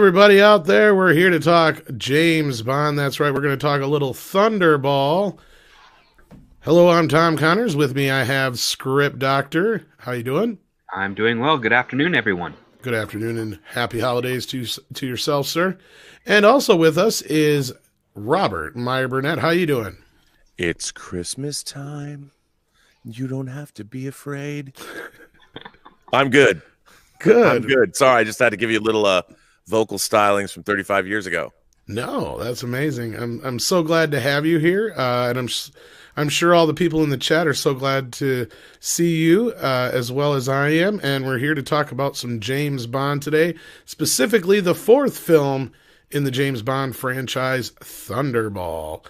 everybody out there. We're here to talk James Bond. That's right. We're going to talk a little Thunderball. Hello, I'm Tom Connors. With me, I have Script Doctor. How you doing? I'm doing well. Good afternoon, everyone. Good afternoon and happy holidays to yourself, sir. And also with us is Robert Meyer Burnett. How you doing? It's Christmas time. You don't have to be afraid. I'm good. Good. I'm good. Sorry, I just had to give you a little vocal stylings from 35 years ago. No, that's amazing. I'm so glad to have you here, and I'm sure all the people in the chat are so glad to see you as well as I am. And we're here to talk about some James Bond today, specifically the fourth film in the James Bond franchise, Thunderball.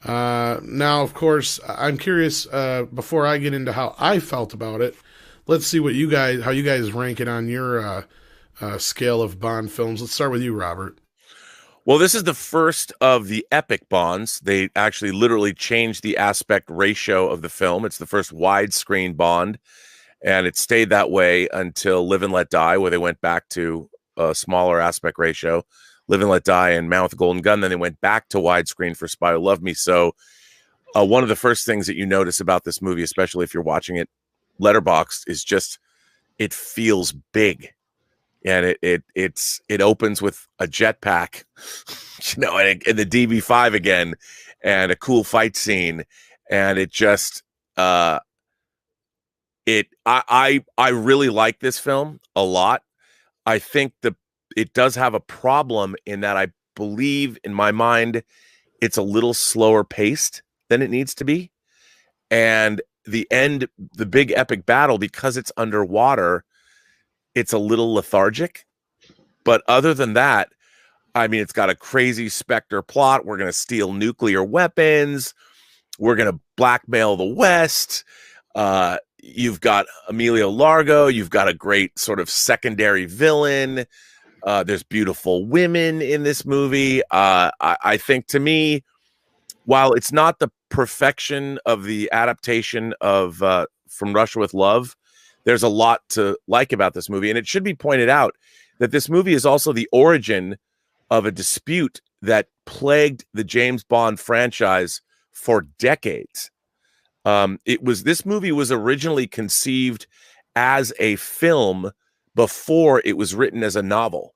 Now, of course, I'm curious. Before I get into how I felt about it, let's see how you guys rank it on your scale of Bond films. Let's start with you, Robert. Well, this is the first of the epic Bonds. They actually literally changed the aspect ratio of the film. It's the first widescreen Bond, and it stayed that way until Live and Let Die, where they went back to a smaller aspect ratio. Live and Let Die and Man with the Golden Gun. Then they went back to widescreen for Spy Who Loved Me. So one of the first things that you notice about this movie, especially if you're watching it letterboxed, is just it feels big. And it opens with a jetpack, and the DB5 again, and a cool fight scene, and it just I really like this film a lot. I think it does have a problem in that I believe in my mind it's a little slower paced than it needs to be, and the big epic battle, because it's underwater, it's a little lethargic. But other than that, I mean, it's got a crazy Spectre plot. We're going to steal nuclear weapons. We're going to blackmail the West. You've got Emilio Largo. You've got a great sort of secondary villain. There's beautiful women in this movie. I think, to me, while it's not the perfection of the adaptation of From Russia with Love, there's a lot to like about this movie. And it should be pointed out that this movie is also the origin of a dispute that plagued the James Bond franchise for decades. This movie was originally conceived as a film before it was written as a novel.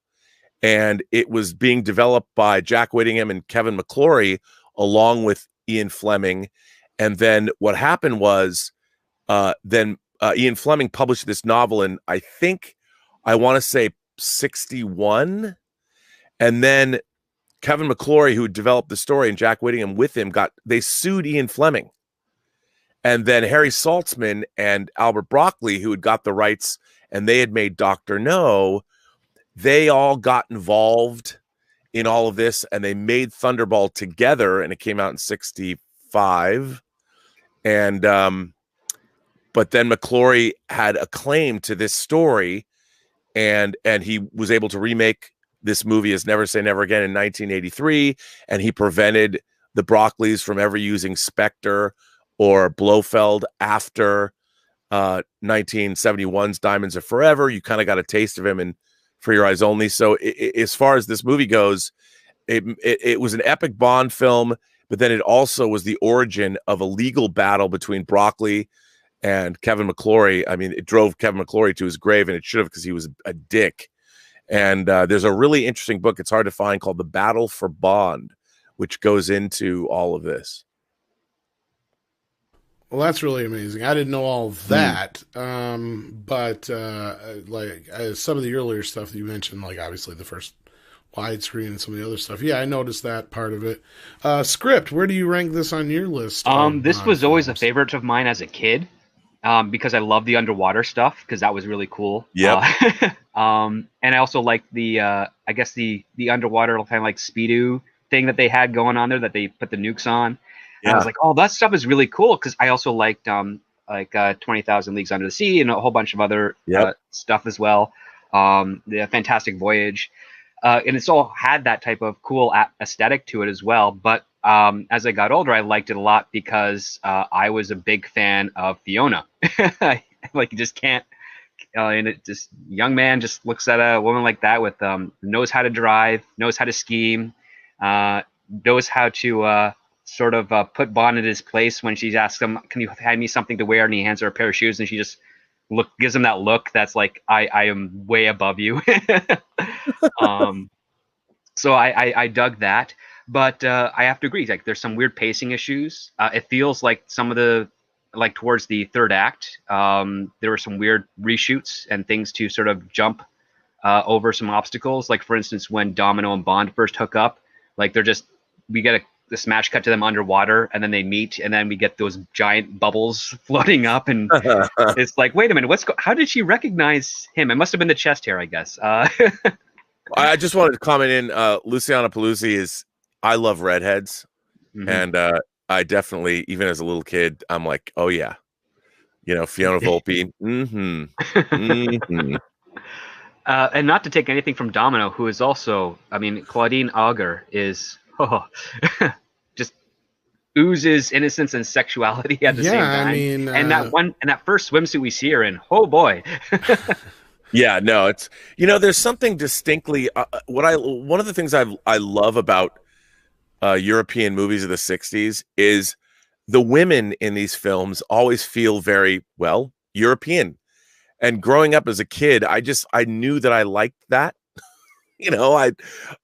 And it was being developed by Jack Whittingham and Kevin McClory along with Ian Fleming. And then what happened was Ian Fleming published this novel in, I want to say 61. And then Kevin McClory, who developed the story, and Jack Whittingham with him, they sued Ian Fleming. And then Harry Saltzman and Albert Broccoli, who had got the rights and they had made Dr. No, they all got involved in all of this, and they made Thunderball together, and it came out in 65. And but then McClory had a claim to this story, and he was able to remake this movie as Never Say Never Again in 1983, and he prevented the Broccoli's from ever using Spectre or Blofeld after 1971's Diamonds Are Forever. You kind of got a taste of him in For Your Eyes Only. So as far as this movie goes, it was an epic Bond film, but then it also was the origin of a legal battle between Broccoli and Kevin McClory. I mean, it drove Kevin McClory to his grave, and it should have, because he was a dick. And there's a really interesting book, it's hard to find, called The Battle for Bond, which goes into all of this. Well, that's really amazing. I didn't know all of that, but some of the earlier stuff that you mentioned, like obviously the first widescreen and some of the other stuff. Yeah, I noticed that part of it. Script, where do you rank this on your list? This was always a favorite of mine as a kid, because I love the underwater stuff, because that was really cool. Yeah. And I also liked the underwater kind of like Speedo thing that they had going on there, that they put the nukes on. Yeah. I was like, oh, that stuff is really cool, because I also liked 20,000 Leagues Under the Sea and a whole bunch of other stuff as well. The Fantastic Voyage. And it's all had that type of cool aesthetic to it as well. But as I got older, I liked it a lot because I was a big fan of Fiona. Like, you just can't and this young man just looks at a woman like that with knows how to drive, knows how to scheme, knows how to sort of put Bond in his place when she asks him, "Can you hand me something to wear?" And he hands her a pair of shoes, and she just gives him that look that's like, I am way above you. So I dug that, but I have to agree. Like, there's some weird pacing issues. It feels like some of the towards the third act, there were some weird reshoots and things to sort of jump over some obstacles. Like, for instance, when Domino and Bond first hook up, like we get the smash cut to them underwater, and then they meet, and then we get those giant bubbles floating up, and it's like, wait a minute, how did she recognize him? It must have been the chest hair, I guess. I just wanted to comment in, Luciana Paluzzi I love redheads, and I definitely, even as a little kid, I'm like, oh yeah, Fiona Volpe. And not to take anything from Domino, who is also, I mean, Claudine Auger is just oozes innocence and sexuality at the same time. I mean, and that first swimsuit we see her in, oh boy. Yeah, no, it's there's something distinctly one of the things I love about European movies of the 60s is the women in these films always feel very European. And growing up as a kid, I knew that I liked that.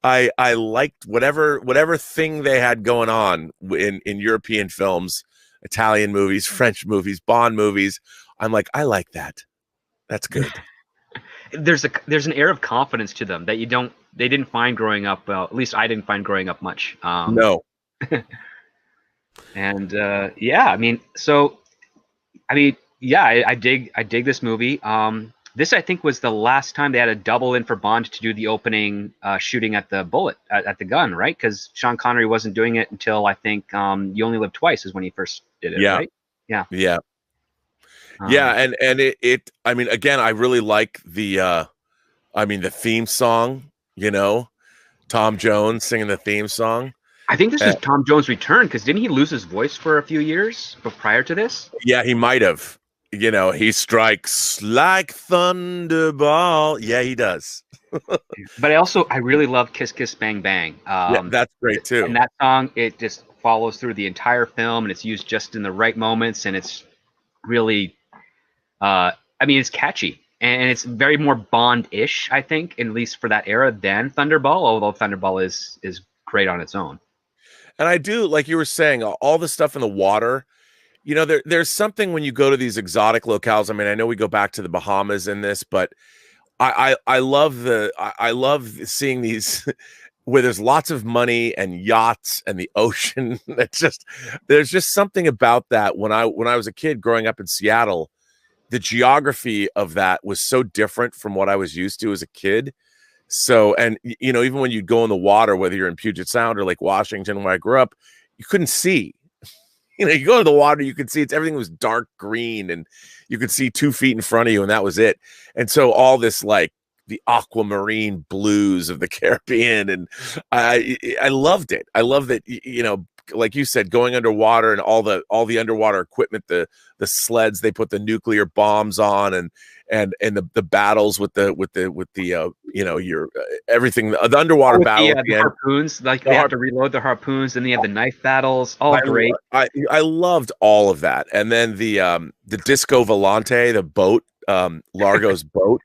I liked whatever thing they had going on in European films, Italian movies, French movies, Bond movies. I'm like, I like that. That's good. There's an air of confidence to them that they didn't find growing up. Well, at least I didn't find growing up much. No. And I dig this movie. This, I think, was the last time they had a double in for Bond to do the opening shooting at the bullet at the gun, right? Because Sean Connery wasn't doing it until, I think, You Only Live Twice is when he first did it, right? Yeah. Yeah. And it I mean, again, I really like the theme song, Tom Jones singing the theme song. I think this is Tom Jones' return, because didn't he lose his voice for a few years prior to this? Yeah, he might have. He strikes like Thunderball. Yeah, he does. But I really love Kiss Kiss Bang Bang. Yeah, that's great too. And that song, it just follows through the entire film, and it's used just in the right moments, and it's really, it's catchy, and it's very more Bond-ish, I think, at least for that era, than Thunderball, although Thunderball is great on its own. And I do, like you were saying, all the stuff in the water. There's something when you go to these exotic locales. I mean, I know we go back to the Bahamas in this, but I love seeing these where there's lots of money and yachts and the ocean. There's just something about that. When I was a kid growing up in Seattle, the geography of that was so different from what I was used to as a kid. So, and even when you'd go in the water, whether you're in Puget Sound or Lake Washington, where I grew up, you couldn't see. You go to the water, you could see everything was dark green, and you could see 2 feet in front of you, and that was it. And so all this, like, the aquamarine blues of the Caribbean, and I loved it. I love that, like you said, going underwater and all the underwater equipment, the sleds they put the nuclear bombs on, and the battles with the your everything, the underwater battle, the harpoons, they have to reload the harpoons, and they have the knife battles. Great. I loved all of that, and then the Disco Volante, the boat, Largo's boat.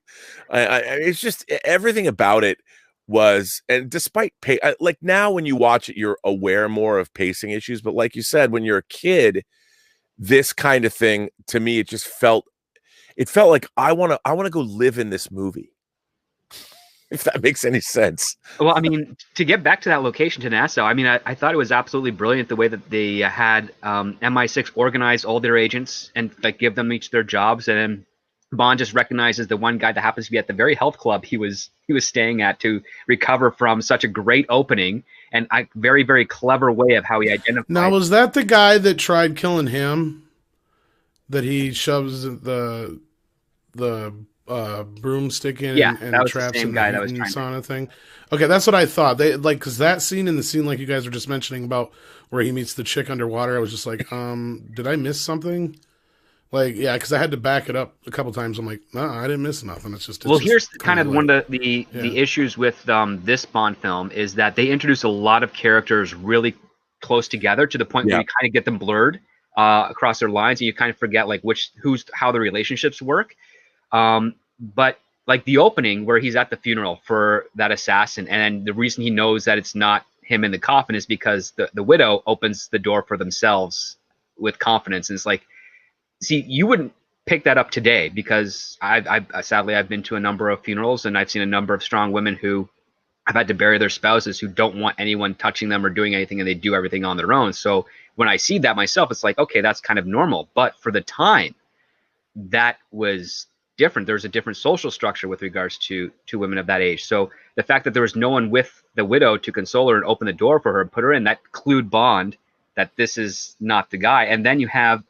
It's just everything about it was, and despite like now when you watch it, you're aware more of pacing issues, but like you said, when you're a kid, this kind of thing, to me, it felt like I want to go live in this movie, if that makes any sense. Well, I mean, to get back to that location, to Nassau, I mean, I thought it was absolutely brilliant the way that they had MI6 organize all their agents and give them each their jobs, and then Bond just recognizes the one guy that happens to be at the very health club he was staying at to recover from such a great opening, and a very, very clever way of how he identified. Now, was that the guy that tried killing him? That he shoves the broomstick in and traps him in the sauna thing? Okay, that's what I thought. They because that scene and the scene like you guys were just mentioning about where he meets the chick underwater, I was just like, did I miss something? Like, yeah, because I had to back it up a couple times. I'm like, no, I didn't miss nothing. It's just here's kind of like, one of the issues with this Bond film is that they introduce a lot of characters really close together to the point where you kind of get them blurred across their lines, and you kind of forget like how the relationships work. But like the opening where he's at the funeral for that assassin, and the reason he knows that it's not him in the coffin is because the widow opens the door for themselves with confidence, and it's like, see, you wouldn't pick that up today because sadly I've been to a number of funerals and I've seen a number of strong women who have had to bury their spouses who don't want anyone touching them or doing anything, and they do everything on their own. So when I see that myself, it's like, okay, that's kind of normal. But for the time, that was different. There's a different social structure with regards to women of that age. So the fact that there was no one with the widow to console her and open the door for her and put her in, that clued Bond that this is not the guy. And then you have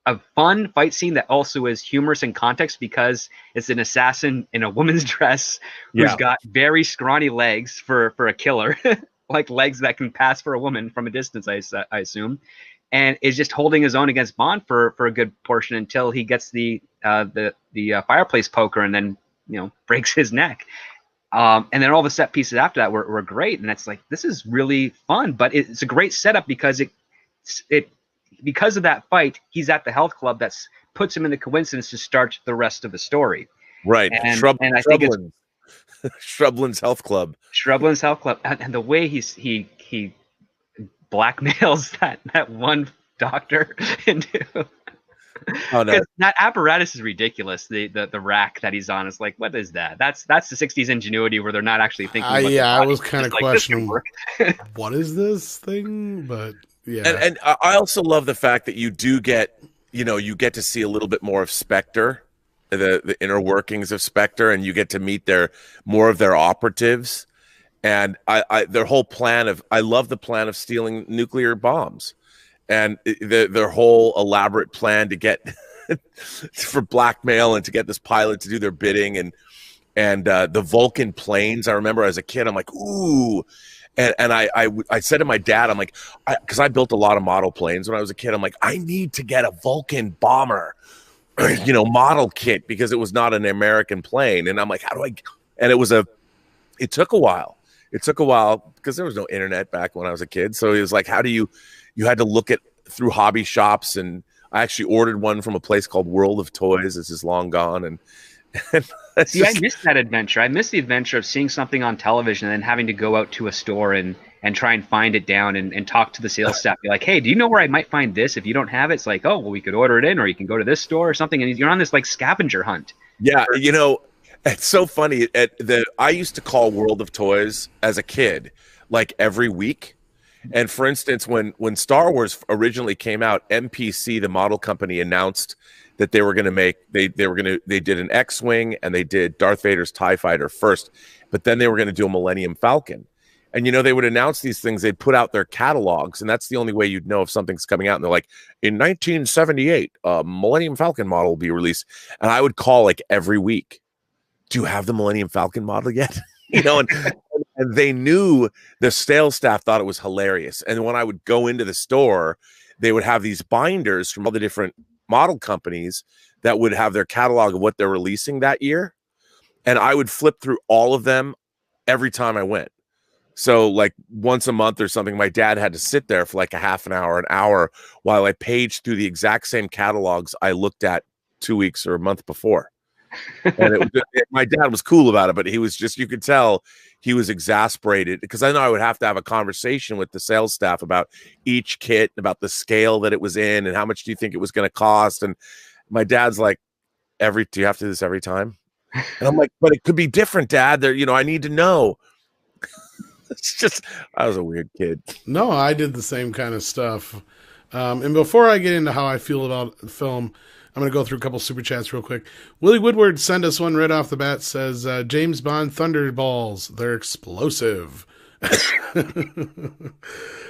a fun fight scene that also is humorous in context because it's an assassin in a woman's dress who's got very scrawny legs for a killer, like legs that can pass for a woman from a distance, I assume, and is just holding his own against Bond for a good portion until he gets the fireplace poker and then breaks his neck. And then all the set pieces after that were great, and that's like, this is really fun, but it's a great setup because because of that fight, he's at the health club that puts him in the coincidence to start the rest of the story. Right. And I think it's Shrubland's Health Club. Shrubland's Health Club. And the way he blackmails that one doctor into Oh, no. that apparatus is ridiculous. The rack that he's on is like, what is that? That's the 60s ingenuity where they're not actually thinking. I was kind of questioning what is this thing, but yeah. And I also love the fact that you do get, you get to see a little bit more of Spectre, the inner workings of Spectre, and you get to meet more of their operatives. And their whole plan I love the plan of stealing nuclear bombs, and their whole elaborate plan to get for blackmail and to get this pilot to do their bidding, and the Vulcan planes. I remember as a kid, I'm like, ooh. And I said to my dad, I'm like, because I built a lot of model planes when I was a kid. I'm like, I need to get a Vulcan bomber, model kit, because it was not an American plane. And I'm like, how do I? And it took a while. It took a while because there was no internet back when I was a kid. So it was like, how do you had to look through hobby shops, and I actually ordered one from a place called World of Toys. This is long gone, and see, I missed that adventure. I missed the adventure of seeing something on television and then having to go out to a store and try and find it down and talk to the sales staff. Be like, hey, do you know where I might find this? If you don't have it, it's like, oh, well, we could order it in, or you can go to this store or something. And you're on this like scavenger hunt. Yeah, it's so funny. I used to call World of Toys as a kid, like every week. And for instance, when Star Wars originally came out, MPC, the model company, announced that they were going to make they did an X-wing, and they did Darth Vader's TIE fighter first, but then they were going to do a Millennium Falcon. And they would announce these things, they'd put out their catalogs, and that's the only way you'd know if something's coming out. And they're like, in 1978, a Millennium Falcon model will be released. And I would call like every week, do you have the Millennium Falcon model yet? And they knew, the sales staff thought it was hilarious. And when I would go into the store, they would have these binders from all the different model companies that would have their catalog of what they're releasing that year. And I would flip through all of them every time I went. So like once a month or something, my dad had to sit there for like a half an hour while I paged through the exact same catalogs I looked at 2 weeks or a month before. And my dad was cool about it, but he was just, you could tell he was exasperated, because I know I would have to have a conversation with the sales staff about each kit, about the scale that it was in, and how much do you think it was going to cost. And my dad's like, do you have to do this every time? And I'm like, but it could be different, Dad. I need to know. It's just, I was a weird kid. No, I did the same kind of stuff. And before I get into how I feel about the film, I'm going to go through a couple super chats real quick. Willie Woodward sent us one right off the bat, says, James Bond Thunderballs, they're explosive.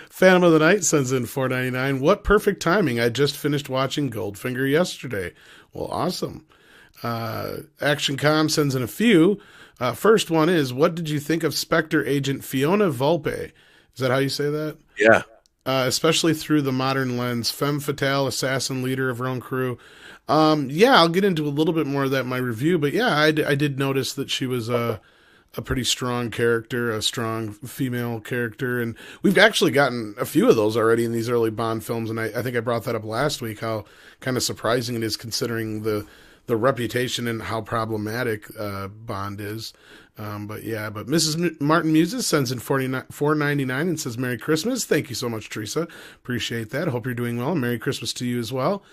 Phantom of the Night sends in $4.99. What perfect timing. I just finished watching Goldfinger yesterday. Well, awesome. Action Com sends in a few. First one is, what did you think of Spectre agent Fiona Volpe? Is that how you say that? Yeah. especially through the modern lens. Femme fatale, assassin, leader of her own crew. Yeah, I'll get into a little bit more of that in my review, but yeah, I did notice that she was a pretty strong character, a strong female character, and we've actually gotten a few of those already in these early Bond films, and I think I brought that up last week, how kind of surprising it is considering the reputation and how problematic Bond is. But Mrs. Martin Muses sends in $4.99 and says Merry Christmas. Thank you so much, Teresa. Appreciate that. Hope you're doing well. Merry Christmas to you as well.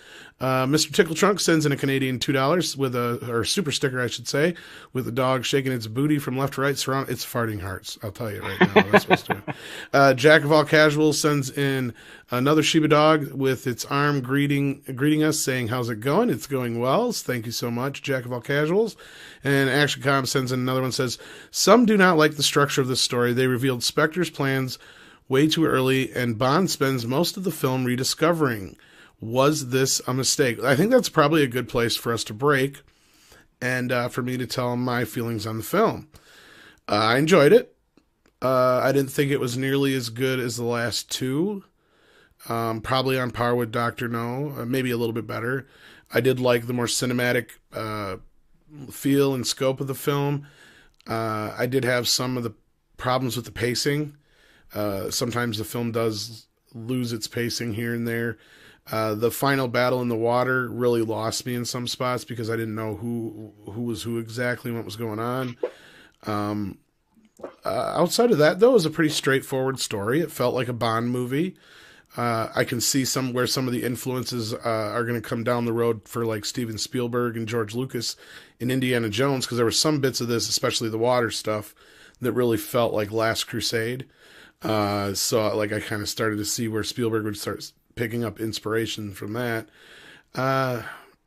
Mr. Tickle Trunk sends in a Canadian $2 with or super sticker, I should say, with a dog shaking its booty from left to right. Surround it's farting hearts. I'll tell you right now. That's what's doing. Jack of all casuals sends in another Shiba dog with its arm greeting us, saying, "How's it going?" It's going well. Thank you so much, Jack of all casuals. And Action Com sends in another one, says, "Some do not like the structure of this story. They revealed Spectre's plans way too early, and Bond spends most of the film rediscovering. Was this a mistake?" I think that's probably a good place for us to break and for me to tell my feelings on the film. I enjoyed it. I didn't think it was nearly as good as the last two. Probably on par with Dr. No, maybe a little bit better. I did like the more cinematic feel and scope of the film. I did have some of the problems with the pacing. Sometimes the film does lose its pacing here and there. The final battle in the water really lost me in some spots because I didn't know who was who exactly and what was going on. Outside of that, though, it was a pretty straightforward story. It felt like a Bond movie. I can see where some of the influences are going to come down the road for like Steven Spielberg and George Lucas in Indiana Jones, because there were some bits of this, especially the water stuff, that really felt like Last Crusade. So like I kind of started to see where Spielberg would start picking up inspiration from that.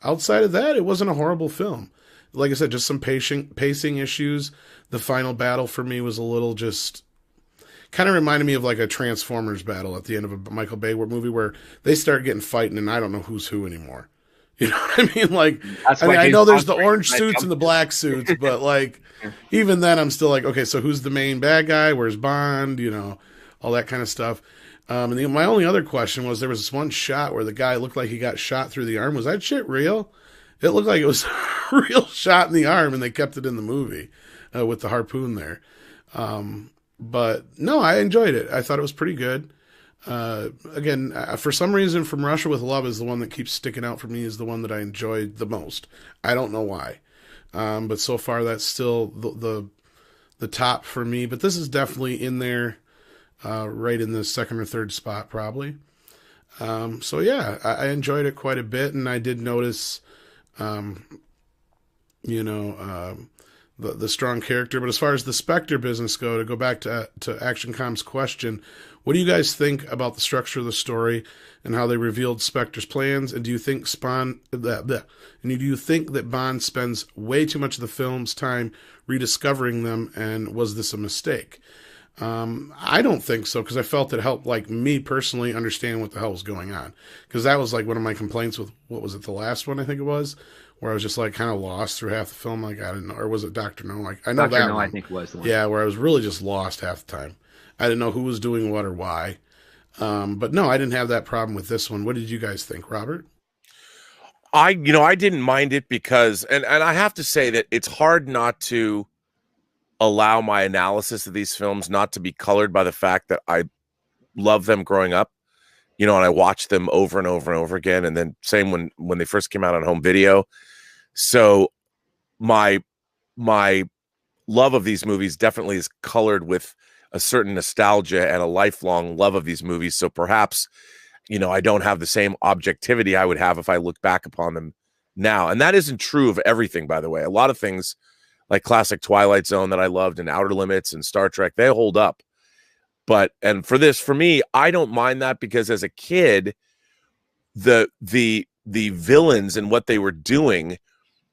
Outside of that, it wasn't a horrible film. Like I said, just some pacing issues. The final battle for me was a little just kind of reminded me of like a Transformers battle at the end of a Michael Bay movie where they start getting fighting and I don't know who's who anymore. You know what I mean? Like, I know there's the orange suits and the black suits, but like, even then I'm still like, okay, so who's the main bad guy? Where's Bond? You know, all that kind of stuff. And my only other question was, there was this one shot where the guy looked like he got shot through the arm. Was that shit real? It looked like it was a real shot in the arm, and they kept it in the movie with the harpoon there. But no, I enjoyed it. I thought it was pretty good. Again, for some reason, From Russia with Love is the one that keeps sticking out for me, is the one that I enjoyed the most. I don't know why. But so far that's still the top for me. But this is definitely in there, right in the second or third spot, probably. So yeah, I enjoyed it quite a bit, and I did notice, the strong character. But as far as the Spectre business to go back to Action Com's question, what do you guys think about the structure of the story and how they revealed Spectre's plans? And do you think that Bond spends way too much of the film's time rediscovering them? And was this a mistake? I don't think so, because I felt it helped, like, me personally understand what the hell was going on. Because that was like one of my complaints with, what was it, the last one I think it was, where I was just like kind of lost through half the film. Like, I didn't know, or was it Dr. No? Like, I know Dr. that No, one. I think was the one. Yeah, where I was really just lost half the time. I didn't know who was doing what or why. But no, I didn't have that problem with this one. What did you guys think, Robert? I didn't mind it because, and I have to say that it's hard not to allow my analysis of these films not to be colored by the fact that I love them growing up, and I watched them over and over and over again. And then same when they first came out on home video. So my love of these movies definitely is colored with a certain nostalgia and a lifelong love of these movies. So perhaps, I don't have the same objectivity I would have if I look back upon them now. And that isn't true of everything, by the way. A lot of things like classic Twilight Zone that I loved and Outer Limits and Star Trek, they hold up. And for me, I don't mind that, because as a kid, the villains and what they were doing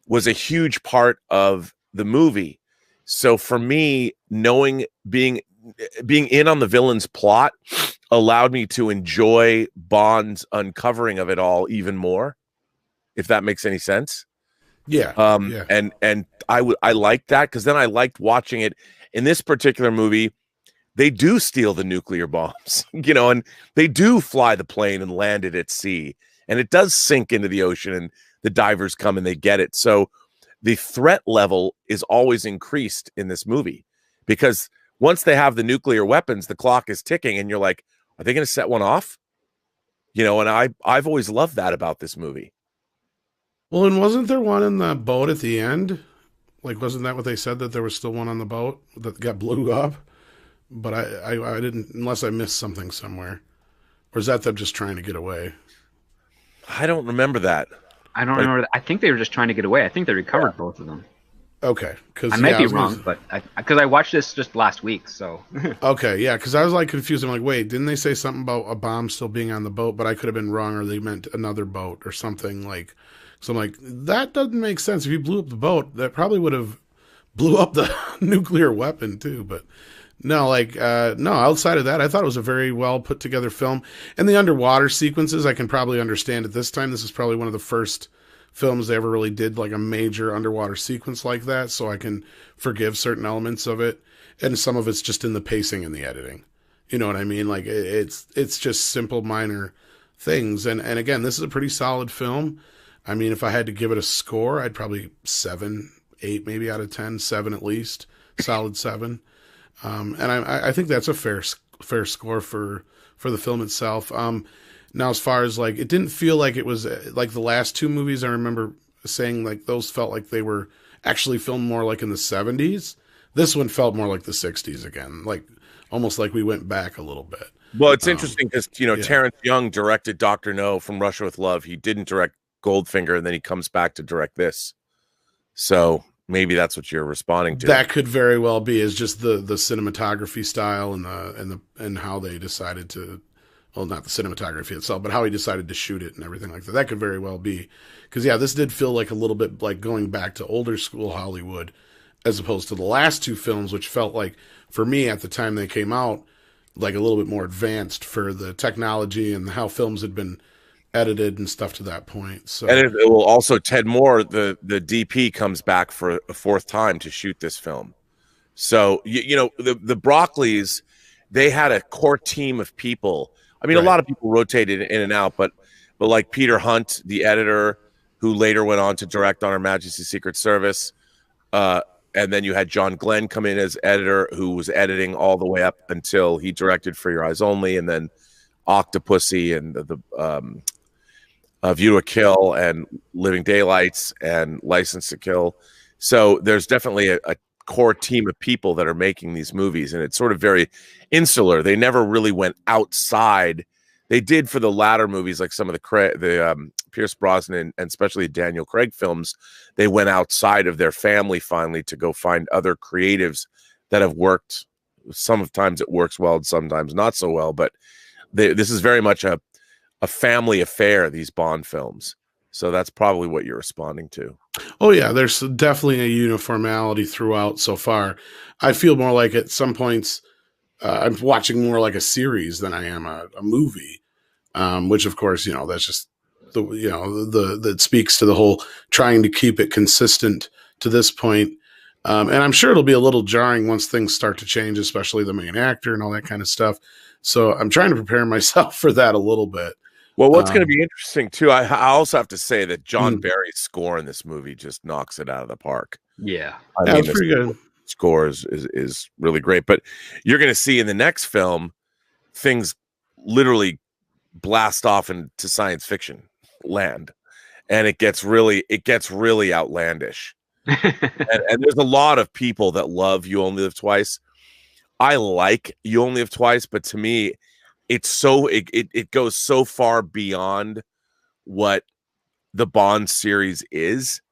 was a huge part of the movie. So for me, being in on the villain's plot allowed me to enjoy Bond's uncovering of it all even more, if that makes any sense. Yeah. And I liked that, because then I liked watching it in this particular movie. they do steal the nuclear bombs, and they do fly the plane and land it at sea, and it does sink into the ocean, and the divers come and they get it. So the threat level is always increased in this movie, because once they have the nuclear weapons, the clock is ticking, and you're like, are they going to set one off? And I've always loved that about this movie. Well, and wasn't there one in the boat at the end? Like, wasn't that what they said, that there was still one on the boat that got blew up? But I didn't, unless I missed something somewhere. Or is that them just trying to get away? I don't remember that. I don't remember. I think they were just trying to get away. I think they recovered both of them. Okay, because I might be wrong, but because I watched this just last week, so. Okay, yeah, because I was like confused. I'm like, wait, didn't they say something about a bomb still being on the boat? But I could have been wrong, or they meant another boat or something like. So I'm like, that doesn't make sense. If you blew up the boat, that probably would have blew up the nuclear weapon too. But no, no. Outside of that, I thought it was a very well put together film. And the underwater sequences, I can probably understand at this time. This is probably one of the first films they ever really did like a major underwater sequence like that, so I can forgive certain elements of it, and some of it's just in the pacing and the editing. You know what I mean? Like it's just simple minor things, and again, this is a pretty solid film. I mean, if I had to give it a score, I'd probably 7, 8 maybe out of 10, 7 at least, solid 7. And I think that's a fair score for the film itself. Now, as far as like, it didn't feel like it was like the last two movies. I remember saying like those felt like they were actually filmed more like in the 70s. This one felt more like the 60s again, like almost like we went back a little bit. Well, it's interesting because, yeah. Terrence Young directed Dr. No from Russia with Love. He didn't direct Goldfinger, and then he comes back to direct this. So maybe that's what you're responding to. That could very well be, is just the cinematography style and how they decided to. Well, not the cinematography itself, but how he decided to shoot it and everything like that. That could very well be. Because, yeah, this did feel like a little bit like going back to older school Hollywood, as opposed to the last two films, which felt like, for me at the time they came out, like a little bit more advanced for the technology and how films had been edited and stuff to that point. So, and it will also, Ted Moore, the DP, comes back for a fourth time to shoot this film. So, the Broccoli's, they had a core team of people. I mean, right. A lot of people rotated in and out, but like Peter Hunt, the editor, who later went on to direct On Her Majesty's Secret Service, and then you had John Glenn come in as editor, who was editing all the way up until he directed For Your Eyes Only, and then Octopussy and the View to a Kill and Living Daylights and License to Kill. So there's definitely a core team of people that are making these movies, and it's sort of very insular. They never really went outside. They did for the latter movies, like some of the Pierce Brosnan and especially Daniel Craig films. They went outside of their family finally to go find other creatives that have worked. Sometimes it works well and sometimes not so well, but this is very much a family affair, these Bond films. So that's probably what you're responding to. Oh, yeah, there's definitely a uniformity throughout so far. I feel more like at some points I'm watching more like a series than I am a movie, which, of course, that's just that speaks to the whole trying to keep it consistent to this point. And I'm sure it'll be a little jarring once things start to change, especially the main actor and all that kind of stuff. So I'm trying to prepare myself for that a little bit. Well, what's going to be interesting, too, I also have to say that John Barry's score in this movie just knocks it out of the park. Yeah. I mean, it's pretty good. Score is really great. But you're going to see in the next film, things literally blast off into science fiction land. And it gets really outlandish. and there's a lot of people that love You Only Live Twice. I like You Only Live Twice, but to me, it's so it goes so far beyond what the Bond series is.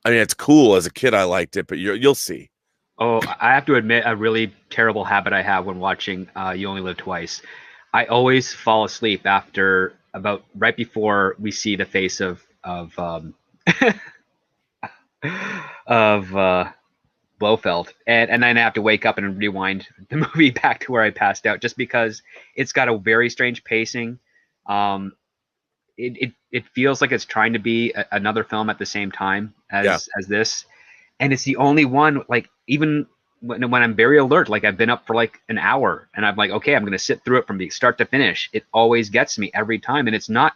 I mean, it's cool. As a kid, I liked it, but you'll see. Oh, I have to admit, a really terrible habit I have when watching You Only Live Twice. I always fall asleep after right before we see the face of Blofeld, and then I have to wake up and rewind the movie back to where I passed out, just because it's got a very strange pacing. It feels like it's trying to be another film at the same time as this, and it's the only one, like, even when I'm very alert, like I've been up for like an hour and I'm like, okay, I'm going to sit through it from the start to finish. It always gets me every time. And it's not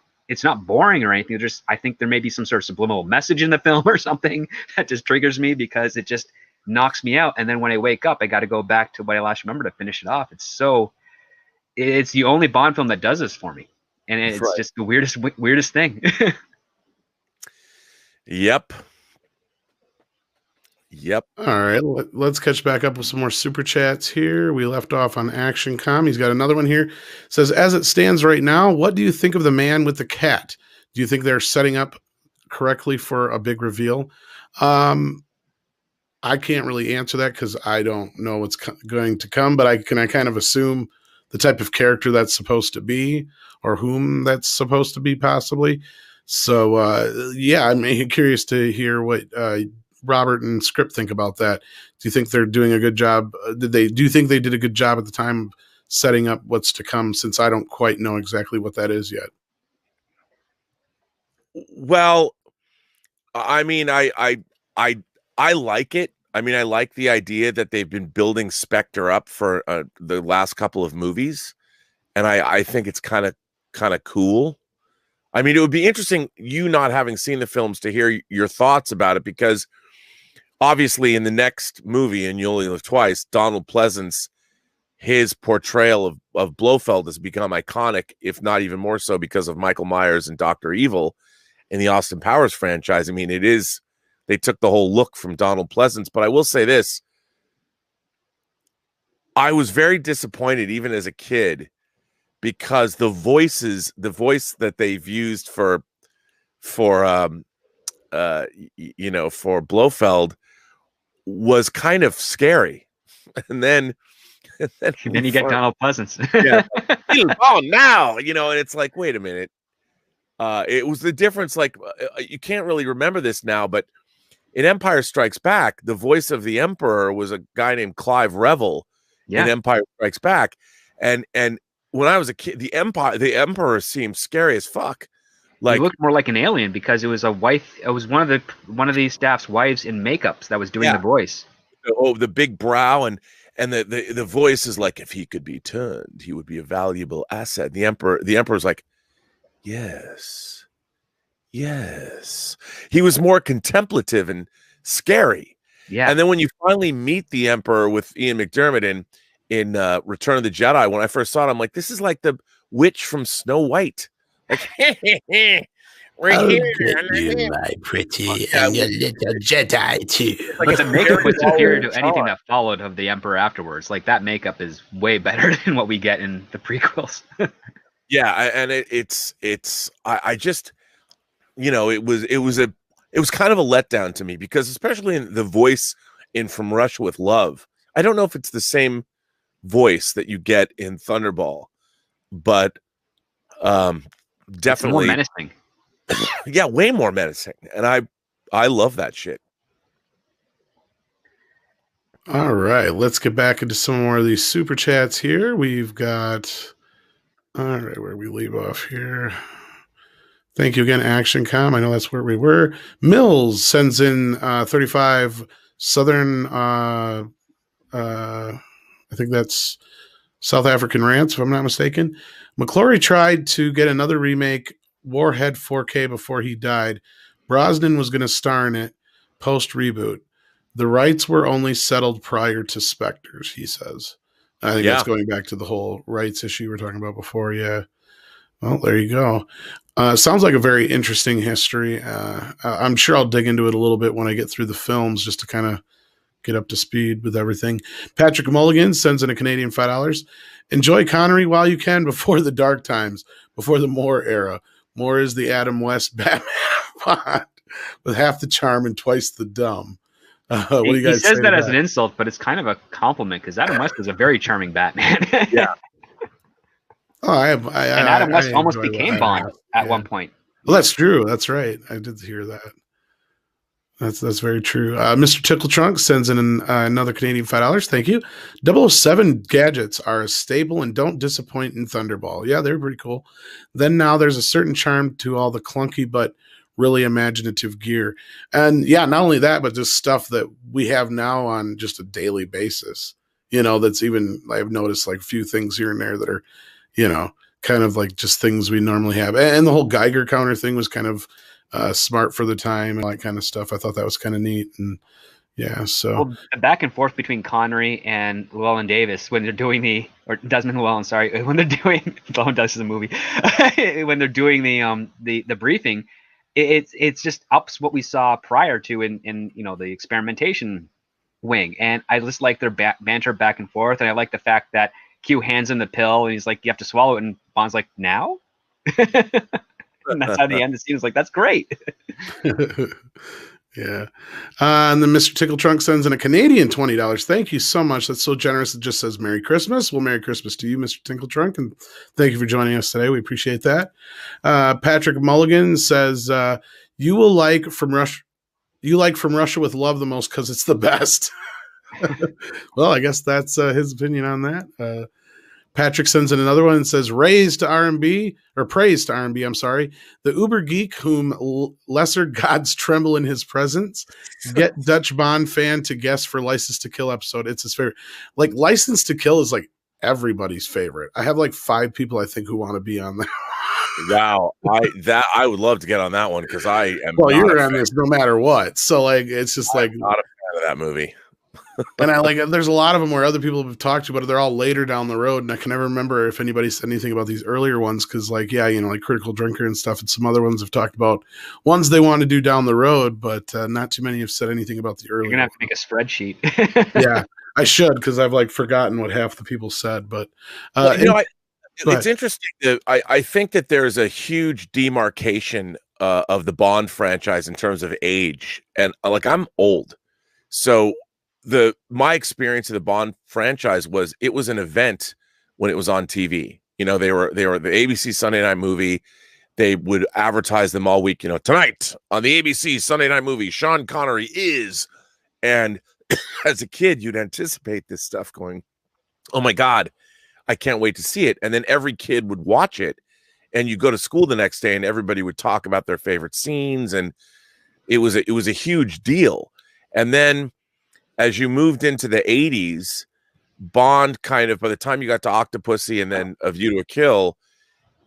boring or anything. Just, I think there may be some sort of subliminal message in the film or something that just triggers me because it just knocks me out. And then when I wake up, I got to go back to what I last remember to finish it off. It's the only Bond film that does this for me. And it's just the weirdest thing. Yep. All right, let's catch back up with some more super chats here. We left off on Action Com. He's got another one here. It says, as it stands right now, what do you think of the man with the cat? Do you think they're setting up correctly for a big reveal? I can't really answer that because I don't know what's going to come, but I kind of assume the type of character that's supposed to be or whom that's supposed to be possibly. So, yeah, I'm curious to hear what Robert and Script think about that. Do you think they're doing a good job? Do you think they did a good job at the time of setting up what's to come, since I don't quite know exactly what that is yet? Well, I mean, I like it. I mean, I like the idea that they've been building Spectre up for the last couple of movies, and I think it's kind of cool. I mean, it would be interesting, you not having seen the films, to hear your thoughts about it, because obviously in the next movie, and You Only Live Twice, Donald Pleasance, his portrayal of Blofeld has become iconic, if not even more so because of Michael Myers and Dr. Evil in the Austin Powers franchise. I mean, they took the whole look from Donald Pleasance. But I will say this, I was very disappointed even as a kid, because the voice that they've used for Blofeld was kind of scary. And then you get Donald Pleasance. Yeah. Oh, now, and it's like, wait a minute. It was the difference. Like, you can't really remember this now, but in Empire Strikes Back, the voice of the Emperor was a guy named Clive Revel in Empire Strikes Back. And when I was a kid, the Emperor seemed scary as fuck. Like, he looked more like an alien because it was a wife. It was one of the staff's wives in makeups that was doing the voice. Oh, the big brow and the voice is like, if he could be turned, he would be a valuable asset. The Emperor's like, yes. He was more contemplative and scary. Yeah. And then when you finally meet the Emperor with Ian McDiarmid in Return of the Jedi, when I first saw it, I'm like, this is like the witch from Snow White. Like, I'll get you, my pretty, and your little Jedi too. But the makeup was superior to anything that followed of the Emperor afterwards. Like, that makeup is way better than what we get in the prequels. Yeah, and I just, it was kind of a letdown to me, because especially in the voice in From Russia with Love, I don't know if it's the same voice that you get in Thunderball, but definitely more menacing. Yeah, way more menacing, and I love that shit. All right, let's get back into some more of these super chats here. We've got, all right, where we leave off here. Thank you again, ActionCom. I know that's where we were. Mills sends in 35 Southern, I think that's South African rants, if I'm not mistaken. McClory tried to get another remake, Warhead 4K, before he died. Brosnan was going to star in it post-reboot. The rights were only settled prior to Spectres, he says. I think that's going back to the whole rights issue we were talking about before, yeah. Well, there you go. Sounds like a very interesting history. I'm sure I'll dig into it a little bit when I get through the films, just to kind of get up to speed with everything. Patrick Mulligan sends in a Canadian $5. Enjoy Connery while you can before the dark times, before the Moore era. Moore is the Adam West Batman Bond with half the charm and twice the dumb. What do you guys say? He says that as an insult, but it's kind of a compliment, because Adam West is a very charming Batman. Yeah. Oh, and Adam West almost became Bond at one point. Well, that's true. That's right. I did hear that. That's very true. Mr. Tickle Trunk sends in another Canadian $5. Thank you. 007 gadgets are stable and don't disappoint in Thunderball. Yeah, they're pretty cool. Then now there's a certain charm to all the clunky but really imaginative gear. And yeah, not only that, but just stuff that we have now on just a daily basis. That's even, I've noticed like a few things here and there that are, kind of like just things we normally have. And the whole Geiger counter thing was kind of smart for the time and all that kind of stuff. I thought that was kind of neat. And yeah, so the back and forth between Connery and Llewellyn Davis when they're doing or Desmond Llewellyn, sorry, when they're doing Llewellyn Davis is a movie, when they're doing the briefing, it's just ups what we saw prior to in the experimentation wing, and I just like their banter back and forth, and I like the fact that Q hands him the pill and he's like, you have to swallow it, and Bond's like, now. And that's how the end of the scene is like, that's great. Yeah. And then Mr. Tickle Trunk sends in a Canadian $20. Thank you so much. That's so generous. It just says Merry Christmas. Well, Merry Christmas to you, Mr. Tickle Trunk. And thank you for joining us today. We appreciate that. Patrick Mulligan says, you like From Russia with Love the most because it's the best. Well, I guess that's his opinion on that. Patrick sends in another one and says, praise to R&B, I'm sorry. The uber geek whom lesser gods tremble in his presence. Get Dutch Bond fan to guess for License to Kill episode. It's his favorite. Like, License to Kill is like everybody's favorite. I have like 5 people I think who want to be on that. Wow. I would love to get on that one because I am. Well, you're on this no matter what. So like, it's just I'm not a fan of that movie. And I like, there's a lot of them where other people have talked to, but they're all later down the road. And I can never remember if anybody said anything about these earlier ones. Cause like, yeah, like Critical Drinker and stuff. And some other ones have talked about ones they want to do down the road, but not too many have said anything about the earlier. You're going to have to make a spreadsheet. Yeah, I should. Cause I've like forgotten what half the people said, but it's interesting. I think that there's a huge demarcation of the Bond franchise in terms of age. And like, I'm old. So my experience of the Bond franchise was it was an event when it was on TV. They were the ABC Sunday night movie. They would advertise them all week. Tonight on the ABC Sunday night movie, Sean Connery is. And as a kid, you'd anticipate this stuff going, oh my God, I can't wait to see it. And then every kid would watch it, and you go to school the next day and everybody would talk about their favorite scenes. And it was a huge deal. And then as you moved into the 80s, Bond kind of, by the time you got to Octopussy and then A View to a Kill,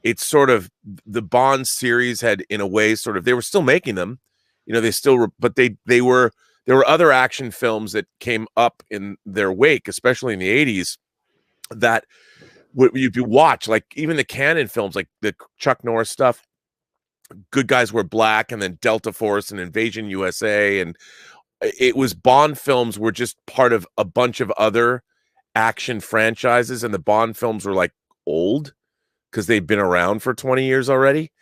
it's sort of the Bond series had, in a way, sort of, they were still making them, they still were, but there were other action films that came up in their wake, especially in the 80s, that you watch, like even the canon films, like the Chuck Norris stuff, Good Guys Wear Black, and then Delta Force and Invasion USA, and it was Bond films were just part of a bunch of other action franchises, and the Bond films were like old because they'd been around for 20 years already.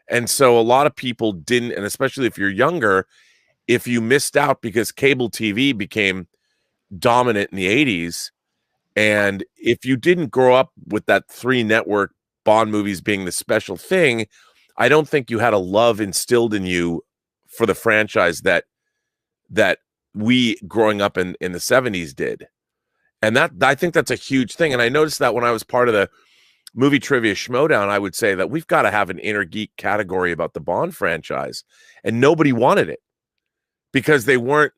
And so a lot of people didn't, and especially if you're younger, if you missed out because cable TV became dominant in the 80s, and if you didn't grow up with that 3 network Bond movies being the special thing, I don't think you had a love instilled in you for the franchise that we growing up in the 70s did. And that, I think that's a huge thing. And I noticed that when I was part of the Movie Trivia Schmodown, I would say that we've got to have an inner geek category about the Bond franchise. And nobody wanted it because they weren't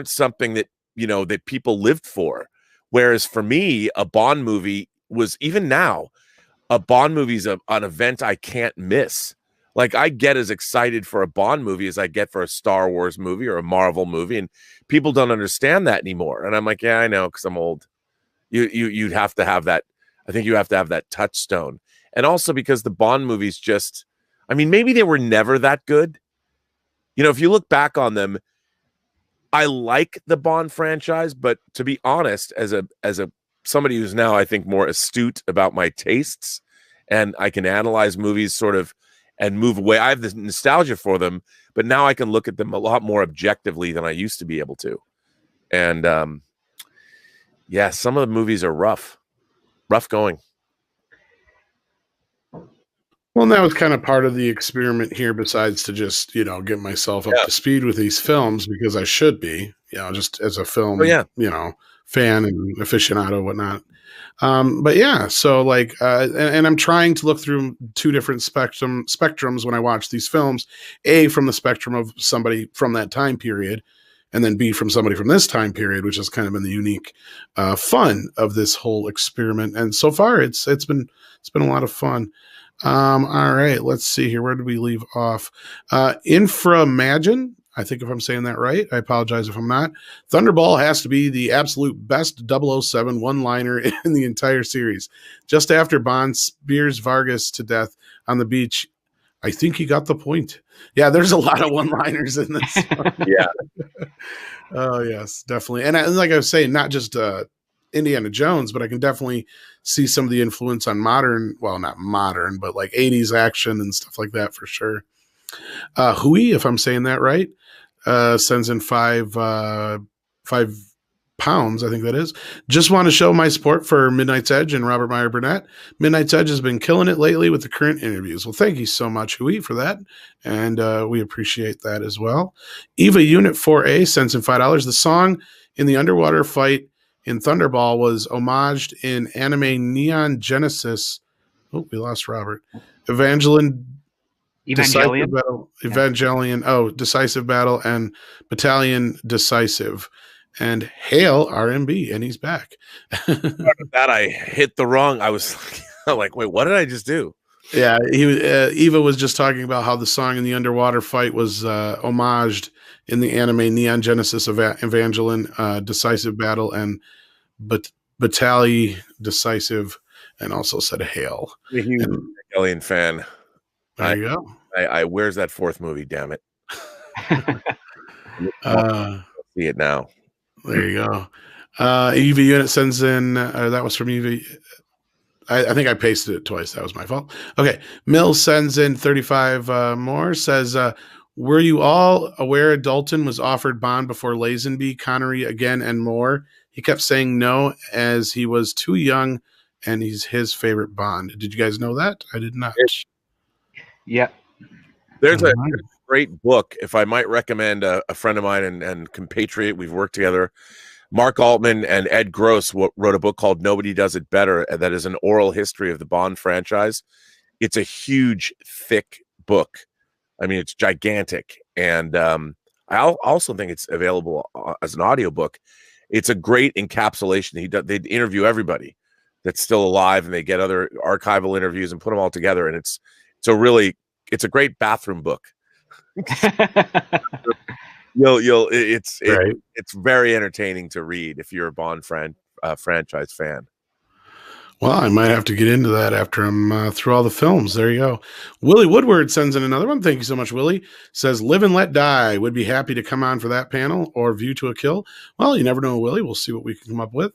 something that, that people lived for. Whereas for me, a Bond movie was, even now, a Bond movie is an event I can't miss. Like, I get as excited for a Bond movie as I get for a Star Wars movie or a Marvel movie, and people don't understand that anymore. And I'm like, yeah, I know, because I'm old. You'd have to have that. I think you have to have that touchstone. And also because the Bond movies just, I mean, maybe they were never that good. If you look back on them, I like the Bond franchise, but to be honest, as a somebody who's now, I think, more astute about my tastes, and I can analyze movies sort of and move away. I have this nostalgia for them, but now I can look at them a lot more objectively than I used to be able to. And yeah, some of the movies are rough going. Well, and that was kind of part of the experiment here, besides to just, get myself up to speed with these films, because I should be, just as a film, fan and aficionado, whatnot. But yeah, so like, and I'm trying to look through two different spectrums when I watch these films. A, from the spectrum of somebody from that time period, and then B, from somebody from this time period, which has kind of been the unique fun of this whole experiment. And so far, it's been a lot of fun. All right, let's see here. Where did we leave off? Inframagine. I think if I'm saying that right, I apologize if I'm not. Thunderball has to be the absolute best 007 one-liner in the entire series. Just after Bond spears Vargas to death on the beach, I think he got the point. Yeah, there's a lot of one-liners in this. Yeah. Oh, yes, definitely. And like I was saying, not just Indiana Jones, but I can definitely see some of the influence on modern, well, not modern, but like 80s action and stuff like that for sure. Hui, if I'm saying that right, sends in five pounds, I think that is. Just want to show my support for Midnight's Edge and Robert Meyer Burnett. Midnight's Edge has been killing it lately with the current interviews. Well, thank you so much, Hui, for that. And we appreciate that as well. Eva Unit 4A sends in $5. The song in the underwater fight in Thunderball was homaged in anime Neon Genesis. Oh, we lost Robert. Evangelion. Decisive Battle, and Battalion Decisive, and Hail RMB, and he's back. That I hit the wrong. I was like, wait, what did I just do? Yeah, Eva was just talking about how the song in the underwater fight was homaged in the anime Neon Genesis of Evangelion, Decisive Battle, and Battalion Decisive, and also said Hail. A huge Evangelion fan. There you go. I where's that fourth movie? Damn it! See it now. There you go. Eva Unit sends in. That was from Eva. I think I pasted it twice. That was my fault. Okay. Mills sends in 35 more. Says, were you all aware Dalton was offered Bond before Lazenby, Connery again, and more? He kept saying no as he was too young, and he's his favorite Bond. Did you guys know that? I did not. Yeah. There's a great book, if I might recommend a friend of mine and compatriot. We've worked together. Mark Altman and Ed Gross wrote a book called Nobody Does It Better, that is an oral history of the Bond franchise. It's a huge, thick book. I mean, it's gigantic. And I also think it's available as an audiobook. It's a great encapsulation. They interview everybody that's still alive, and they get other archival interviews and put them all together. And it's a great bathroom book. It's very entertaining to read if you're a Bond franchise fan. Well, I might have to get into that after I'm through all the films. There you go. Willie Woodward sends in another one. Thank you so much, Willie. Says, Live and Let Die. Would be happy to come on for that panel or View to a Kill. Well, you never know, Willie. We'll see what we can come up with.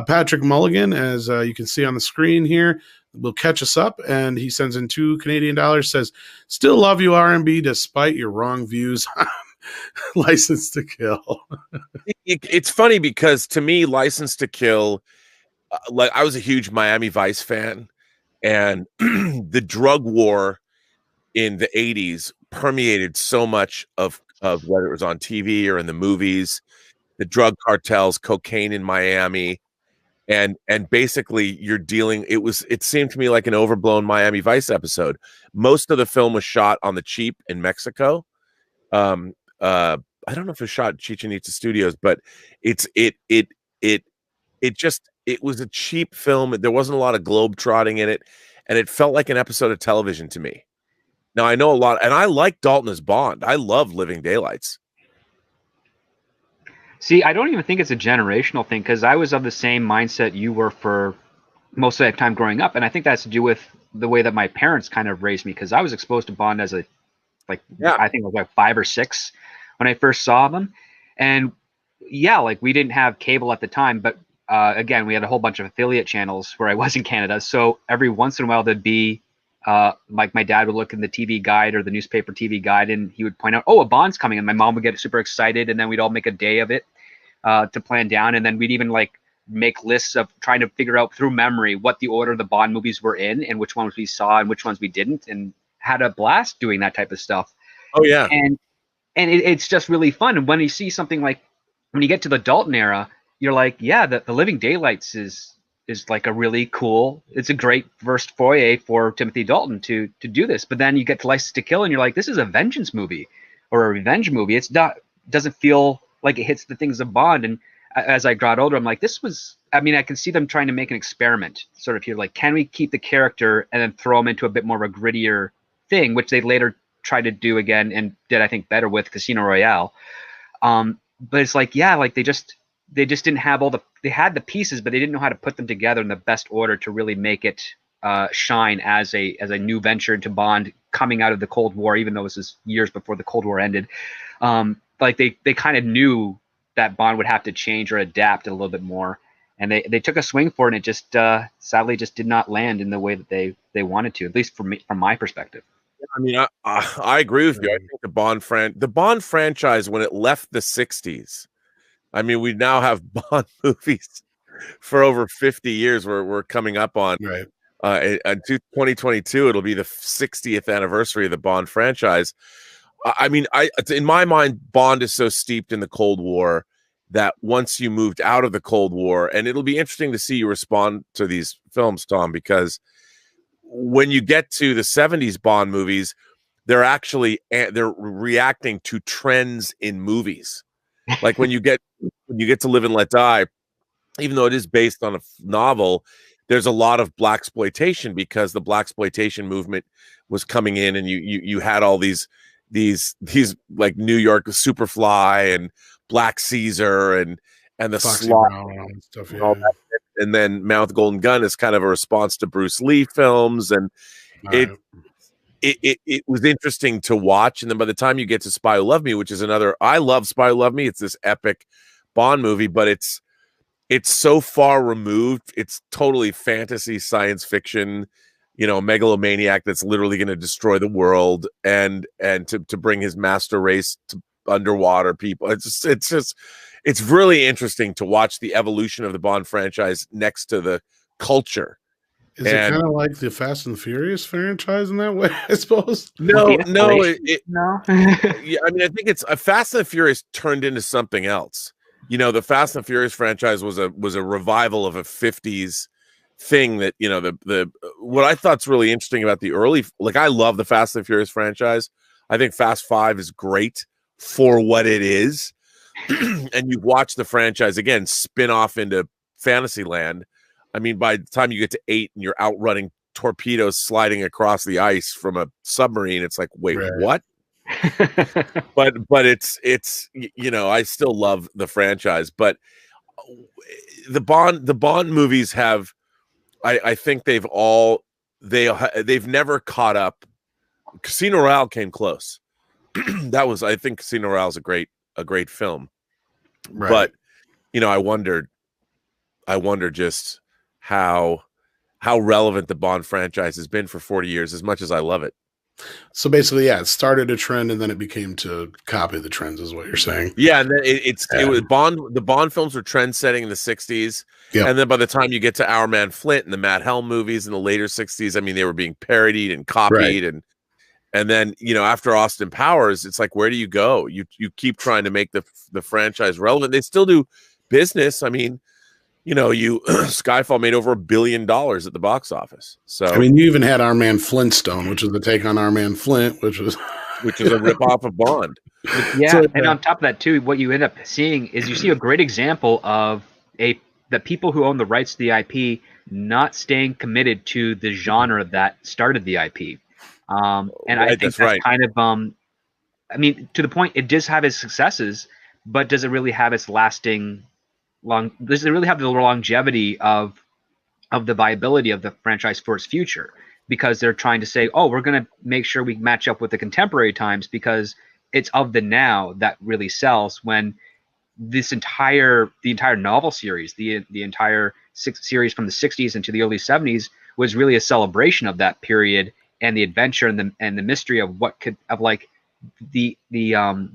Patrick Mulligan, as you can see on the screen here, will catch us up, and he sends in $2 Canadian, says, still love you, RMB, despite your wrong views on License to Kill. It's funny because to me, License to Kill, like I was a huge Miami Vice fan, and the drug war in the 80s permeated so much of whether it was on TV or in the movies, the drug cartels, cocaine in Miami. And basically you're dealing, it seemed to me like an overblown Miami Vice episode. Most of the film was shot on the cheap in Mexico. I don't know if it was shot at Chichen Itza Studios, but it was a cheap film. There wasn't a lot of globe trotting in it, and it felt like an episode of television to me. Now I know a lot, and I like Dalton as Bond. I love Living Daylights. See, I don't even think it's a generational thing, because I was of the same mindset you were for most of that time growing up. And I think that's to do with the way that my parents kind of raised me, because I was exposed to Bond as I think it was like 5 or 6 when I first saw them. And yeah, like we didn't have cable at the time, but again, we had a whole bunch of affiliate channels where I was in Canada. So every once in a while there'd be like my dad would look in the TV guide or the newspaper TV guide, and he would point out, oh, a Bond's coming. And my mom would get super excited, and then we'd all make a day of it to plan down. And then we'd even like make lists of trying to figure out through memory what the order the Bond movies were in and which ones we saw and which ones we didn't, and had a blast doing that type of stuff. Oh yeah. And it's just really fun. And when you see something like, when you get to the Dalton era, you're like, yeah, the Living Daylights is is like a really cool. It's a great first foray for Timothy Dalton to do this. But then you get to License to Kill, and you're like, this is a vengeance movie or a revenge movie. It's not, doesn't feel like it hits the things of Bond. And as I got older, I'm like, this was. I mean, I can see them trying to make an experiment, sort of here. Like, can we keep the character and then throw him into a bit more of a grittier thing, which they later tried to do again and did, I think, better with Casino Royale. But it's like, yeah, like they just didn't have they had the pieces, but they didn't know how to put them together in the best order to really make it shine as a new venture into Bond coming out of the Cold War, even though this is years before the Cold War ended. Like they kind of knew that Bond would have to change or adapt a little bit more. And they took a swing for it, and it just sadly just did not land in the way that they wanted to, at least from my perspective. I mean, I agree with you. I think the Bond franchise, when it left the 60s, I mean, we now have Bond movies for over 50 years. We're coming up on right. In 2022, it'll be the 60th anniversary of the Bond franchise. I mean, in my mind, Bond is so steeped in the Cold War that once you moved out of the Cold War, and it'll be interesting to see you respond to these films, Tom, because when you get to the 70s Bond movies, they're reacting to trends in movies. Like when you get to Live and Let Die, even though it is based on a novel, there's a lot of blaxploitation because the blaxploitation movement was coming in, and you had all these like New York Superfly and Black Caesar and the Slot and stuff, and all that. And then Mount the Golden Gun is kind of a response to Bruce Lee films, and it was interesting to watch. And then by the time you get to Spy Who Loved Me, which is I love Spy Who Loved Me. It's this epic Bond movie, but it's so far removed. It's totally fantasy, science fiction, megalomaniac that's literally going to destroy the world and to bring his master race to underwater people. It's really interesting to watch the evolution of the Bond franchise next to the culture. Is it kind of like the Fast and Furious franchise in that way, I suppose? No. No. Yeah, I mean, I think it's Fast and Furious turned into something else. The Fast and Furious franchise was a revival of a 50s thing that, the what I thought's really interesting about the early, like, I love the Fast and Furious franchise. I think Fast 5 is great for what it is. And you watch the franchise again spin off into fantasy land. I mean, by the time you get to 8 and you're outrunning torpedoes sliding across the ice from a submarine, it's like, wait, what? but it's I still love the franchise, but the Bond movies have, I think they've never caught up. Casino Royale came close. I think Casino Royale is a great film, but I wonder just how relevant the Bond franchise has been for 40 years, as much as I love it. So basically, it started a trend, and then it became to copy the trends, is what you're saying. Yeah, and then it was Bond. The Bond films were trend setting in the 60s, and then by the time you get to Our Man Flint and the Matt Helm movies in the later 60s, I mean, they were being parodied and copied, and then after Austin Powers, it's like, where do you go? You keep trying to make the franchise relevant. They still do business. I mean, Skyfall made over $1 billion at the box office. So I mean, you even had Our Man Flintstone, which was the take on Our Man Flint, which is a ripoff of Bond. Yeah, so, and on top of that too, what you end up seeing is you see a great example of the people who own the rights to the IP not staying committed to the genre that started the IP. And I think that's kind of I mean, to the point, it does have its successes, but does it really have its lasting? Does it really have the longevity of the viability of the franchise for its future? Because they're trying to say, oh, we're going to make sure we match up with the contemporary times because it's of the now that really sells. When the entire novel series, the entire series from the 60s into the early 70s was really a celebration of that period and the adventure and the mystery of the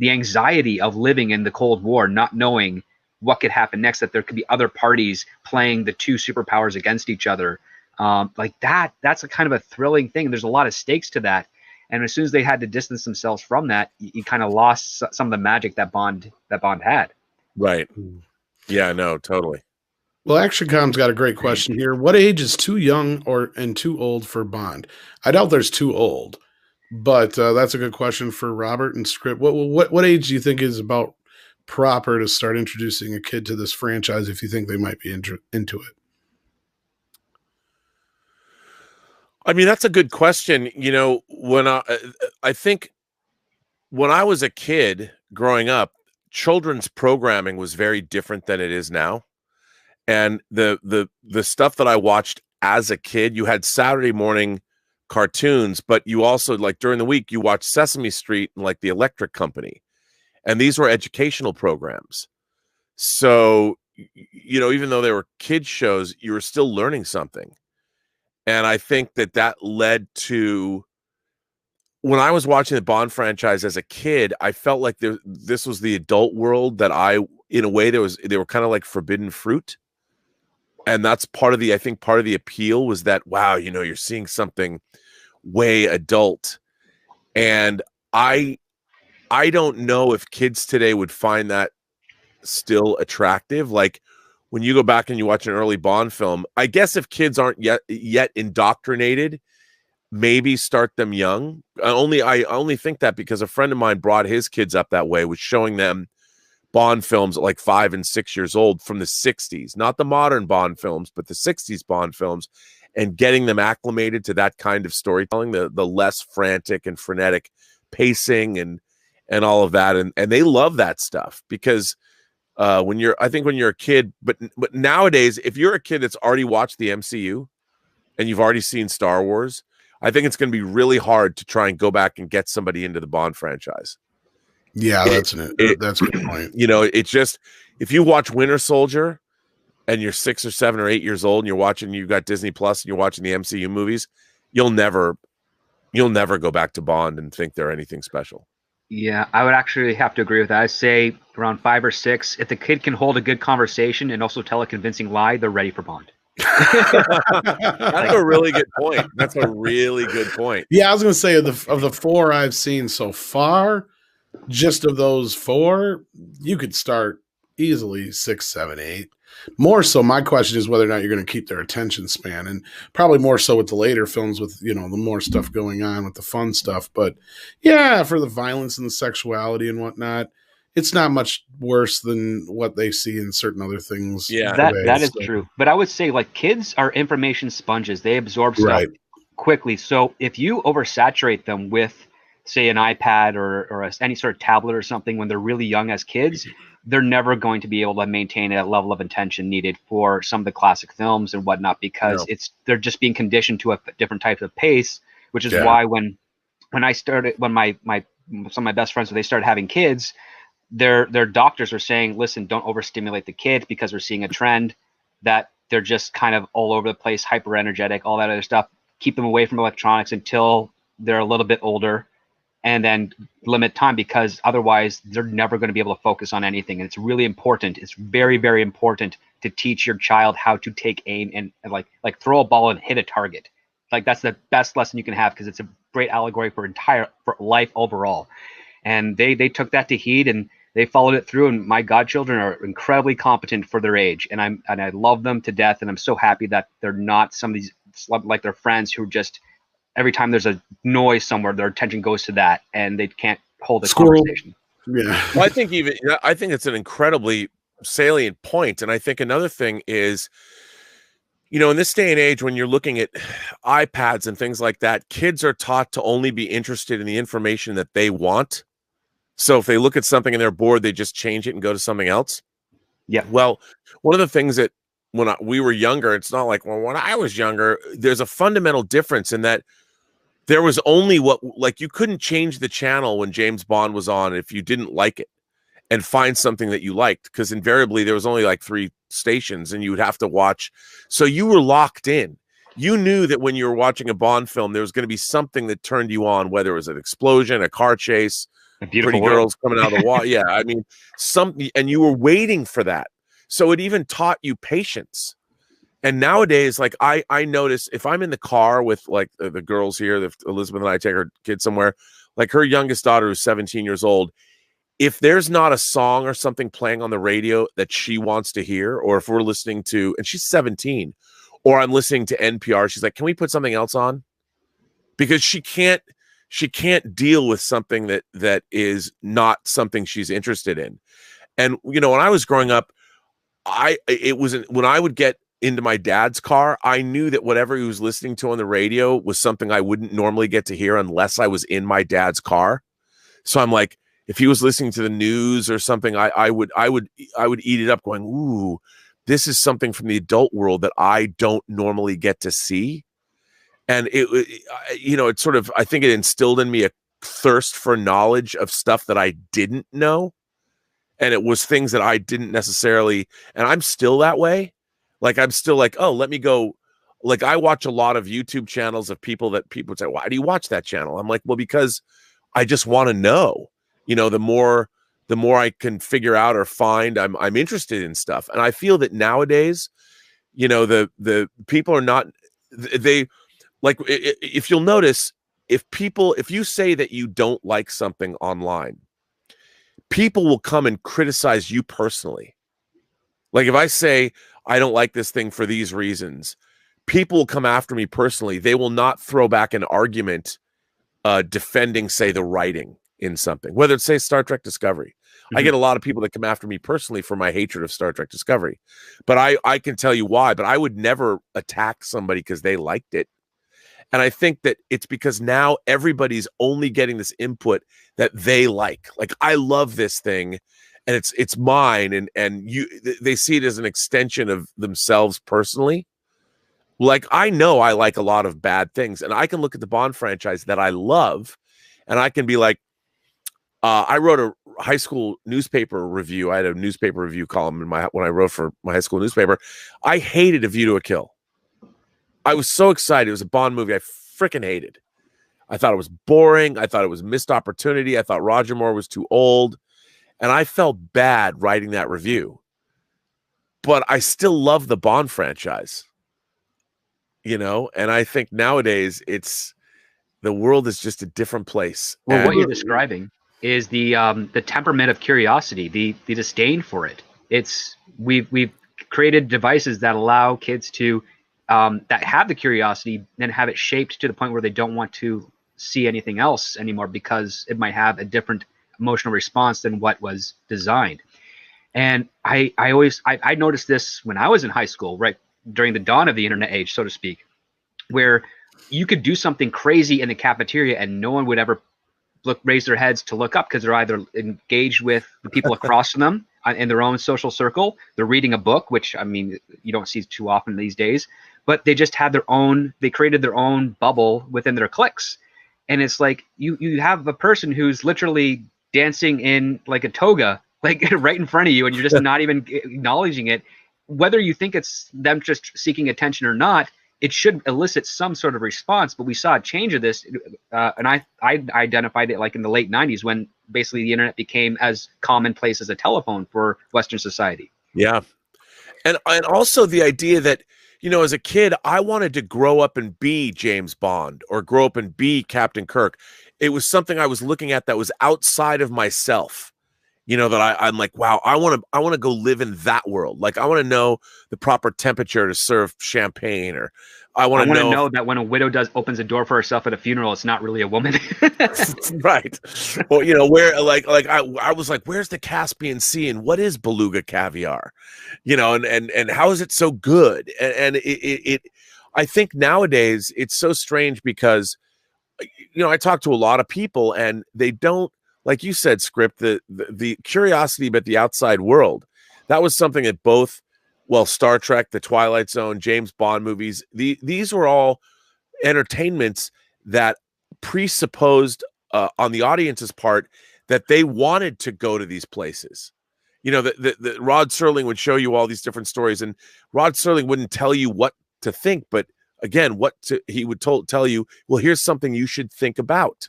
anxiety of living in the Cold War, not knowing what could happen next, that there could be other parties playing the two superpowers against each other. That's a kind of a thrilling thing. There's a lot of stakes to that. And as soon as they had to distance themselves from that, you kind of lost some of the magic that Bond had. Right. Yeah, no, totally. Well, ActionCom's got a great question here. What age is too young and too old for Bond? I doubt there's too old, but that's a good question for Robert and Script. What age do you think is about proper to start introducing a kid to this franchise if you think they might be into it? I mean, that's a good question. You know, when I think when I was a kid growing up, children's programming was very different than it is now. And the stuff that I watched as a kid, you had Saturday morning cartoons, but you also, like, during the week, you watched Sesame Street and like the Electric Company. And these were educational programs. So, you know, even though they were kids shows, you were still learning something. And I think that led to, when I was watching the Bond franchise as a kid, I felt like this was the adult world that in a way, they were kind of like forbidden fruit. And that's part of the appeal was that, wow, you know, you're seeing something way adult. And I don't know if kids today would find that still attractive. Like, when you go back and you watch an early Bond film, I guess if kids aren't yet indoctrinated, maybe start them young. I only think that because a friend of mine brought his kids up that way, was showing them Bond films at like 5 and 6 years old from the 60s, not the modern Bond films, but the 60s Bond films, and getting them acclimated to that kind of storytelling, the less frantic and frenetic pacing and all of that. And they love that stuff because when you're a kid, but nowadays, if you're a kid that's already watched the MCU and you've already seen Star Wars, I think it's going to be really hard to try and go back and get somebody into the Bond franchise. Yeah, that's a good point. You know, it's just, if you watch Winter Soldier and you're 6 or 7 or 8 years old and you've got Disney Plus and you're watching the MCU movies, you'll never go back to Bond and think they're anything special. Yeah, I would actually have to agree with that. I'd say around 5 or 6, if the kid can hold a good conversation and also tell a convincing lie, they're ready for Bond. That's a really good point. That's a really good point. Yeah, I was going to say, of the 4 I've seen so far, just of those 4, you could start easily 6, 7, 8. More so, my question is whether or not you're going to keep their attention span, and probably more so with the later films with, you know, the more stuff going on with the fun stuff. But yeah, for the violence and the sexuality and whatnot, it's not much worse than what they see in certain other things. Yeah, that is true. But I would say, like, kids are information sponges. They absorb stuff quickly. So if you oversaturate them with, say, an iPad or any sort of tablet or something when they're really young as kids, they're never going to be able to maintain a level of attention needed for some of the classic films and whatnot, because they're just being conditioned to a different type of pace, which is why when my some of my best friends, when they started having kids, their doctors are saying, listen, don't overstimulate the kids, because we're seeing a trend that they're just kind of all over the place, hyper energetic, all that other stuff. Keep them away from electronics until they're a little bit older, and then limit time, because otherwise they're never going to be able to focus on anything. And it's really important. It's very, very important to teach your child how to take aim and like throw a ball and hit a target. Like, that's the best lesson you can have, because it's a great allegory for life overall. And they took that to heed and they followed it through. And my godchildren are incredibly competent for their age, and I love them to death. And I'm so happy that they're not some of these, like, their friends who just, every time there's a noise somewhere, their attention goes to that and they can't hold a conversation. Yeah. Well, I think it's an incredibly salient point. And I think another thing is, you know, in this day and age, when you're looking at iPads and things like that, kids are taught to only be interested in the information that they want. So if they look at something and they're bored, they just change it and go to something else. Yeah. Well, one of the things that when we were younger, it's not like, well, when I was younger, there's a fundamental difference in that there was only you couldn't change the channel when James Bond was on if you didn't like it and find something that you liked, because invariably there was only like 3 stations and you would have to watch. So you were locked in. You knew that when you were watching a Bond film, there was going to be something that turned you on, whether it was an explosion, a car chase, pretty girls coming out of the water. Yeah, I mean, something, and you were waiting for that. So it even taught you patience. And nowadays, like, I notice if I'm in the car with like the girls here, Elizabeth and I take her kids somewhere, like her youngest daughter who's 17 years old, if there's not a song or something playing on the radio that she wants to hear, or if we're listening to, and she's 17, or I'm listening to NPR, she's like, can we put something else on? Because she can't deal with something that is not something she's interested in. And, you know, when I was growing up, when I would get into my dad's car, I knew that whatever he was listening to on the radio was something I wouldn't normally get to hear unless I was in my dad's car. So I'm like, if he was listening to the news or something, I would eat it up going, ooh, this is something from the adult world that I don't normally get to see. And it sort of, I think it instilled in me a thirst for knowledge of stuff that I didn't know. And it was things that I didn't necessarily, and I'm still that way. Like, I'm still like, oh, let me go. Like, I watch a lot of YouTube channels of people say, why do you watch that channel? I'm like, well, because I just want to know, you know, the more I can figure out or find, I'm interested in stuff. And I feel that nowadays, you know, the people are not, they like, if you'll notice, if you say that you don't like something online, people will come and criticize you personally. Like, if I say I don't like this thing for these reasons, people will come after me personally. They will not throw back an argument defending, say, the writing in something, whether it's, say, Star Trek Discovery. Mm-hmm. I get a lot of people that come after me personally for my hatred of Star Trek Discovery, but I can tell you why. But I would never attack somebody because they liked it. And I think that it's because now everybody's only getting this input that they like. Like, I love this thing, and it's mine, and they see it as an extension of themselves personally. Like, I know I like a lot of bad things, and I can look at the Bond franchise that I love, and I can be like, I wrote a high school newspaper review. I had a newspaper review column when I wrote for my high school newspaper. I hated A View to a Kill. I was so excited. It was a Bond movie I freaking hated. I thought it was boring. I thought it was missed opportunity. I thought Roger Moore was too old. And I felt bad writing that review. But I still love the Bond franchise. You know? And I think nowadays the world is just a different place. Well, and what you're describing is the temperament of curiosity, the disdain for it. We've created devices that allow kids to that have the curiosity, then have it shaped to the point where they don't want to see anything else anymore because it might have a different emotional response than what was designed. And I noticed this when I was in high school, right during the dawn of the internet age, so to speak, where you could do something crazy in the cafeteria and no one would ever raise their heads to look up because they're either engaged with the people across from them in their own social circle. They're reading a book, which, I mean, you don't see too often these days, but they just had they created their own bubble within their cliques. And it's like, you have a person who's literally dancing in like a toga, like right in front of you, and you're just not even acknowledging it. Whether you think it's them just seeking attention or not, it should elicit some sort of response. But we saw a change of this, and I identified it like in the late 90s when basically the internet became as commonplace as a telephone for Western society. Yeah. And also the idea that, you know, as a kid, I wanted to grow up and be James Bond or grow up and be Captain Kirk. It was something I was looking at that was outside of myself. You know, that I'm like, wow, I want to go live in that world. Like, I want to know the proper temperature to serve champagne, or I want to know that when a widow opens a door for herself at a funeral, it's not really a woman. Right. Well, you know, where I was like, where's the Caspian Sea and what is beluga caviar? You know, and how is it so good? And it I think nowadays it's so strange because, you know, I talk to a lot of people and they don't, like you said, Script, the curiosity about the outside world. That was something that both, well, Star Trek, The Twilight Zone, James Bond movies, these were all entertainments that presupposed on the audience's part that they wanted to go to these places. You know, the Rod Serling would show you all these different stories, and Rod Serling wouldn't tell you what to think, but again, he would tell you, well, here's something you should think about.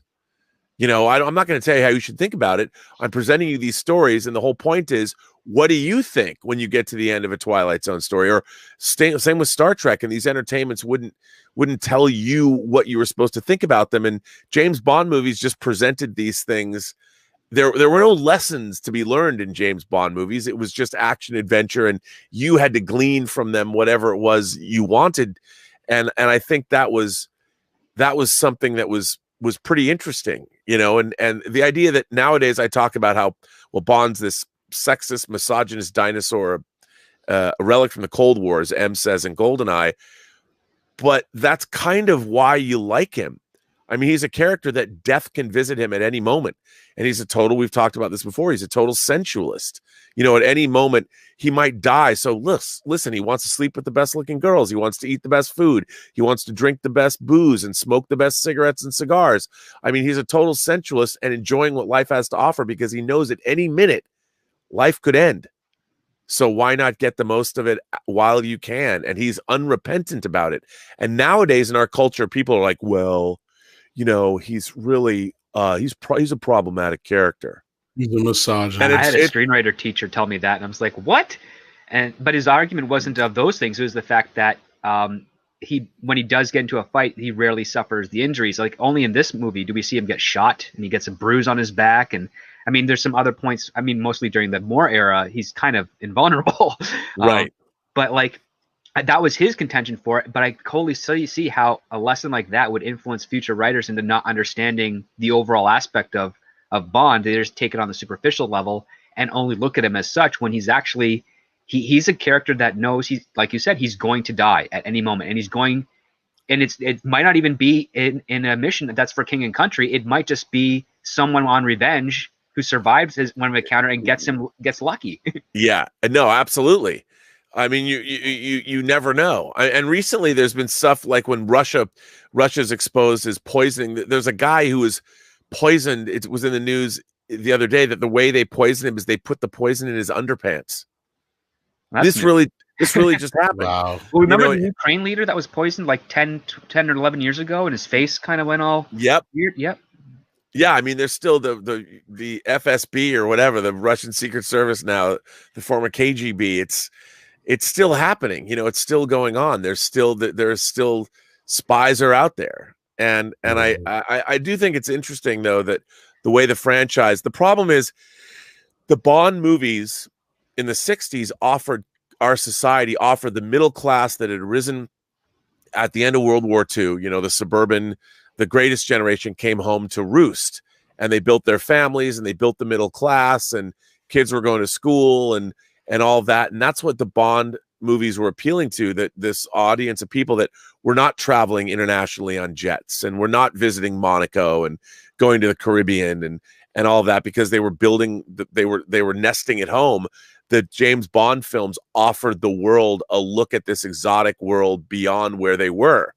You know, I'm not going to tell you how you should think about it. I'm presenting you these stories, and the whole point is, what do you think when you get to the end of a Twilight Zone story? Or same with Star Trek, and these entertainments wouldn't tell you what you were supposed to think about them. And James Bond movies just presented these things there were no lessons to be learned in James Bond movies. It was just action adventure, and you had to glean from them whatever it was you wanted. And I think that was something that was pretty interesting, you know, and the idea that nowadays I talk about how, well, Bond's this sexist, misogynist dinosaur, a relic from the Cold War, as M says in GoldenEye, but that's kind of why you like him. I mean, he's a character that death can visit him at any moment. And he's we've talked about this before, he's a total sensualist. You know, at any moment, he might die. So listen, he wants to sleep with the best looking girls. He wants to eat the best food. He wants to drink the best booze and smoke the best cigarettes and cigars. I mean, he's a total sensualist and enjoying what life has to offer because he knows at any minute life could end. So why not get the most of it while you can? And he's unrepentant about it. And nowadays in our culture, people are like, well, you know, he's really he's a problematic character. He's a misogynist. And I had a screenwriter teacher tell me that, and I was like, what? But his argument wasn't of those things. It was the fact that when he does get into a fight, he rarely suffers the injuries. Like, only in this movie do we see him get shot, and he gets a bruise on his back. And I mean, there's some other points. I mean, mostly during the Moore era, he's kind of invulnerable. Right. But like, that was his contention for it. But I totally see how a lesson like that would influence future writers into not understanding the overall aspect of Bond. They just take it on the superficial level and only look at him as such, when he's actually he's a character that knows he's, like you said, he's going to die at any moment, and he's going, and it might not even be in a mission that's for king and country. It might just be someone on revenge who survives his one encounter and gets lucky. Yeah, no, absolutely. I mean, you never know. And recently there's been stuff like when Russia's exposed as poisoning. There's a guy who was poisoned. It was in the news the other day that the way they poisoned him is they put the poison in his underpants. This really just happened. Wow. Well, remember the Ukraine leader that was poisoned like 10 or 11 years ago, and his face kind of went all weird? Yep. Yeah, I mean, there's still the FSB or whatever, the Russian Secret Service now, the former KGB. It's still happening. You know, it's still going on. There's still spies are out there. And I do think it's interesting, though, that the way the franchise, the problem is the Bond movies in the 60s offered the middle class that had arisen at the end of World War II. You know, the greatest generation came home to roost, and they built their families and they built the middle class, and kids were going to school and all of that. And that's what the Bond movies were appealing to, that this audience of people that were not traveling internationally on jets and were not visiting Monaco and going to the Caribbean and all of that, because they were building, they were nesting at home. The James Bond films offered the world a look at this exotic world beyond where they were.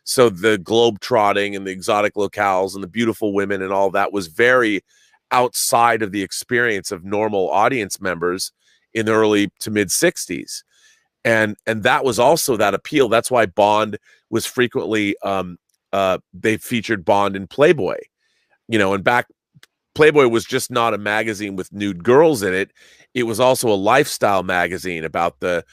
So the globe trotting and the exotic locales and the beautiful women and all that was very outside of the experience of normal audience members in the early to mid 60s. And that was also that appeal. That's why Bond was frequently, they featured Bond in Playboy, you know, and back, Playboy was just not a magazine with nude girls in it. It was also a lifestyle magazine about the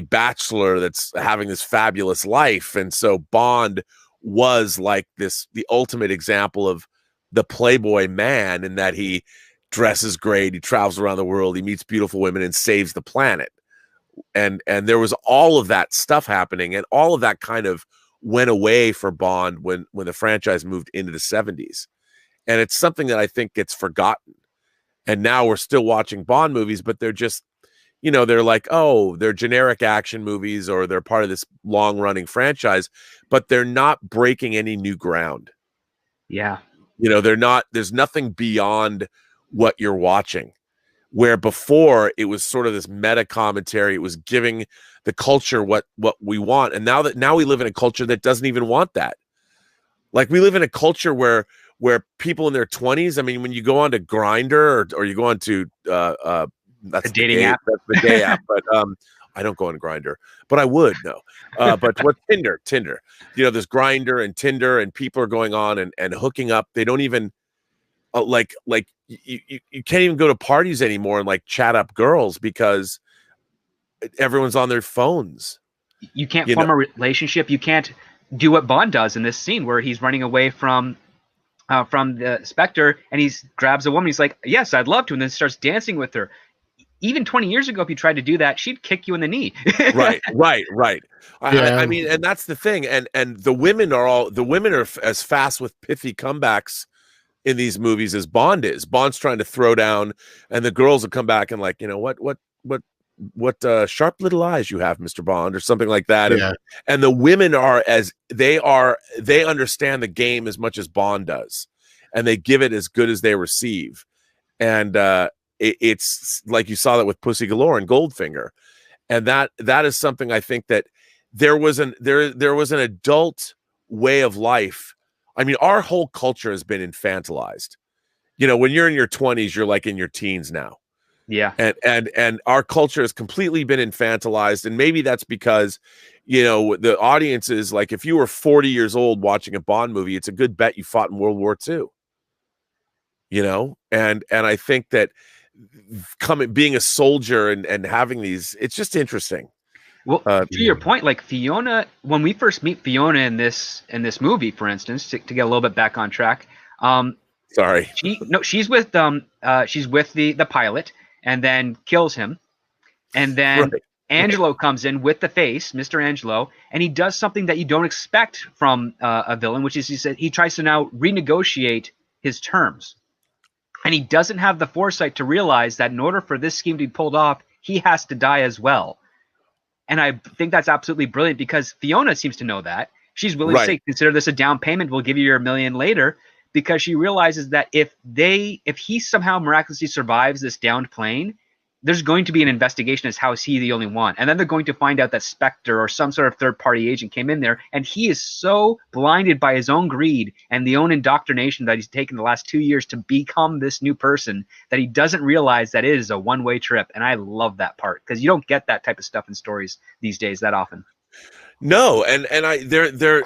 bachelor that's having this fabulous life. And so Bond was like the ultimate example of the Playboy man, in that he dresses great, he travels around the world, he meets beautiful women and saves the planet. And there was all of that stuff happening, and all of that kind of went away for Bond when the franchise moved into the 70s. And it's something that I think gets forgotten. And now we're still watching Bond movies, but they're just, you know, they're like, oh, they're generic action movies, or they're part of this long running franchise, but they're not breaking any new ground. Yeah. You know, there's nothing beyond what you're watching. Where before it was sort of this meta commentary, it was giving the culture what we want. And now we live in a culture that doesn't even want that. Like, we live in a culture where people in their 20s, I mean, when you go on to Grindr or you go on to that's a dating app. That's the gay app, but I don't go on Grindr, but I would but what Tinder, you know, there's Grindr and Tinder, and people are going on and hooking up. They don't even you can't even go to parties anymore and like chat up girls, because everyone's on their phones. You can't form a relationship. You can't do what Bond does in this scene, where he's running away from from the Spectre, and he grabs a woman. He's like, "Yes, I'd love to," and then starts dancing with her. Even 20 years ago, if you tried to do that, she'd kick you in the knee. Right. I mean, and that's the thing. And the women are as fast with pithy comebacks in these movies as Bond is. Bond's trying to throw down, and the girls will come back and like, what sharp little eyes you have, Mr. Bond, or something like that. Yeah. And the women they understand the game as much as Bond does, and they give it as good as they receive. And it's like you saw that with Pussy Galore and Goldfinger. And that is something I think that there was an adult way of life. I mean, our whole culture has been infantilized. When you're in your 20s, you're like in your teens now. Yeah. And our culture has completely been infantilized. And maybe that's because, the audience is like, if you were 40 years old watching a Bond movie, it's a good bet you fought in World War II. And I think that being a soldier and having these, it's just interesting. Well, to your point, like Fiona, when we first meet Fiona in this movie, for instance, to get a little bit back on track, sorry, she's with the pilot and then kills him, and then right. Angelo comes in with the face, Mr. Angelo, and he does something that you don't expect from a villain, which is he tries to now renegotiate his terms. And he doesn't have the foresight to realize that in order for this scheme to be pulled off, he has to die as well. And I think that's absolutely brilliant because Fiona seems to know that. She's willing to say, consider this a down payment. We'll give you your $1 million later, because she realizes that if he somehow miraculously survives this downed plane, there's going to be an investigation as how is he the only one. And then they're going to find out that Spectre or some sort of third-party agent came in there, and he is so blinded by his own greed and the own indoctrination that he's taken the last 2 years to become this new person that he doesn't realize that it is a one-way trip. And I love that part because you don't get that type of stuff in stories these days that often. No, and they're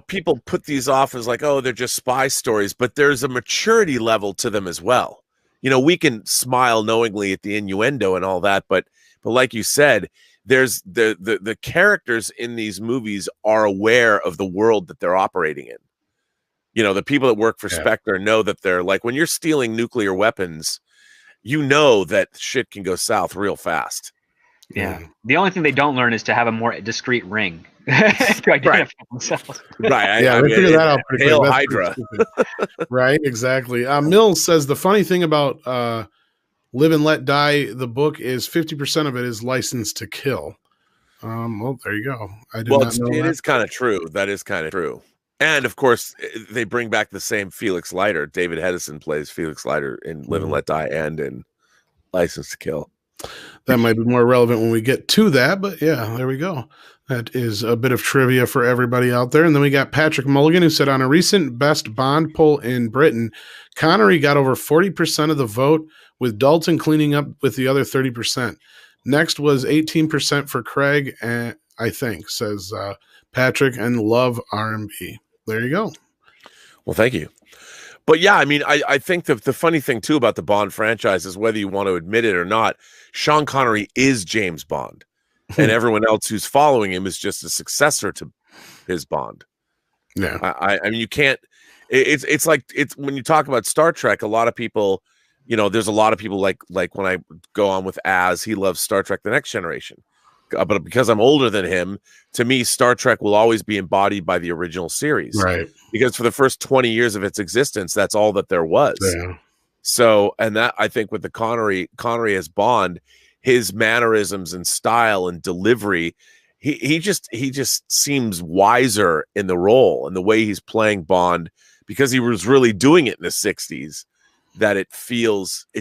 people put these off as like, oh, they're just spy stories, but there's a maturity level to them as well. We can smile knowingly at the innuendo and all that, but like you said, there's the characters in these movies are aware of the world that they're operating in. The people that work for Spectre know that they're like, when you're stealing nuclear weapons, that shit can go south real fast. Yeah. The only thing they don't learn is to have a more discreet ring to identify themselves. Right. They figure that out pretty quick. That's Hydra. Right. Exactly. Mills says the funny thing about Live and Let Die, the book, is 50% of it is License to Kill. Well, there you go. I did not know it that. is kind of true. That is kind of true. And of course, they bring back the same Felix Leiter. David Hedison plays Felix Leiter in Live and Let Die and in License to Kill. That might be more relevant when we get to that, but yeah, there we go. That is a bit of trivia for everybody out there. And then we got Patrick Mulligan, who said on a recent Best Bond poll in Britain, Connery got over 40% of the vote, with Dalton cleaning up with the other 30%. Next was 18% for Craig, I think, says Patrick, and love R&B. There you go. Well, thank you. But yeah, I mean, I think the funny thing too about the Bond franchise is, whether you want to admit it or not, Sean Connery is James Bond, and everyone else who's following him is just a successor to his Bond. Yeah, I mean, you can't. It's like when you talk about Star Trek, a lot of people, there's a lot of people like when I go on with he loves Star Trek: The Next Generation. But because I'm older than him, to me, Star Trek will always be embodied by the original series. Right. Because for the first 20 years of its existence, that's all that there was. Yeah. So, and that, I think, with the Connery as Bond, his mannerisms and style and delivery, he just seems wiser in the role and the way he's playing Bond, because he was really doing it in the 60s, that it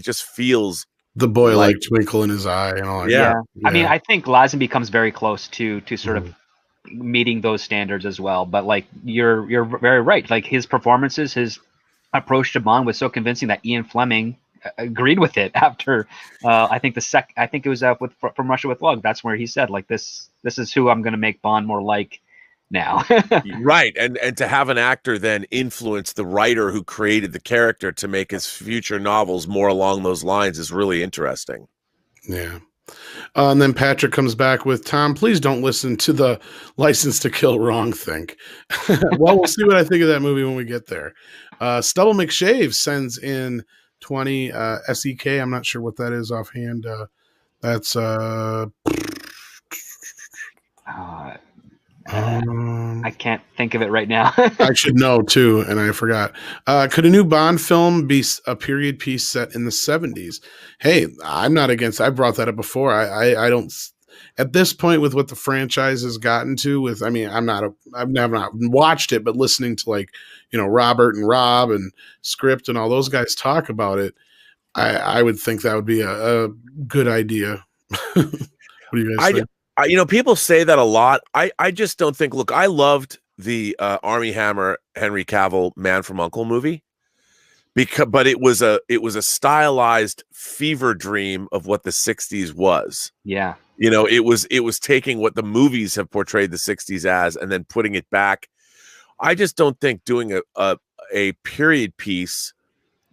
just feels the boy like twinkle in his eye and all that. Yeah. I mean, I think Lazenby comes very close to sort of meeting those standards as well. But like you're very right. Like his performances, his approach to Bond was so convincing that Ian Fleming agreed with it after I think it was From Russia with Love. That's where he said, like, this is who I'm going to make Bond more like now. Right. And to have an actor then influence the writer who created the character to make his future novels more along those lines is really interesting. Yeah. And then Patrick comes back with, Tom, please don't listen to the License to Kill wrong think. Well, we'll see what I think of that movie when we get there. Stubble McShave sends in 20 SEK. I'm not sure what that is offhand. That's I can't think of it right now. I should know too, and I forgot. Could a new Bond film be a period piece set in the 70s? Hey, I'm not against. I brought that up before. I don't. At this point, with what the franchise has gotten to, I've not watched it, but listening to, like, Robert and Robb and Script and all those guys talk about it, I would think that would be a good idea. What do you guys think? People say that a lot. I just don't think. Look, I loved the Armie Hammer, Henry Cavill, Man from U.N.C.L.E. movie, but it was a stylized fever dream of what the '60s was. Yeah, it was taking what the movies have portrayed the '60s as and then putting it back. I just don't think doing a period piece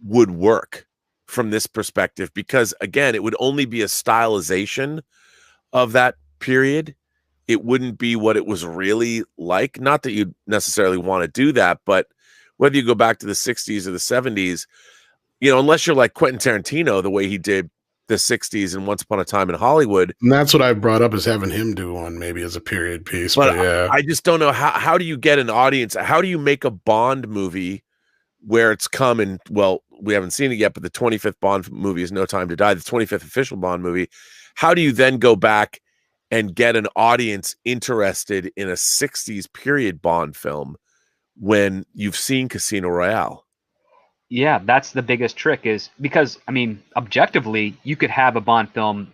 would work from this perspective, because again, it would only be a stylization of that period. It wouldn't be what it was really like. Not that you'd necessarily want to do that, but whether you go back to the 60s or the 70s, unless you're like Quentin Tarantino, the way he did the 60s and Once Upon a Time in Hollywood. And that's what I brought up, is having him do one maybe as a period piece. But yeah. I just don't know how do you get an audience? How do you make a Bond movie where it's come and, well, we haven't seen it yet, but the 25th Bond movie is No Time to Die, the 25th official Bond movie. How do you then go back and get an audience interested in a 60s period Bond film when you've seen Casino Royale? Yeah, that's the biggest trick, is because, objectively, you could have a Bond film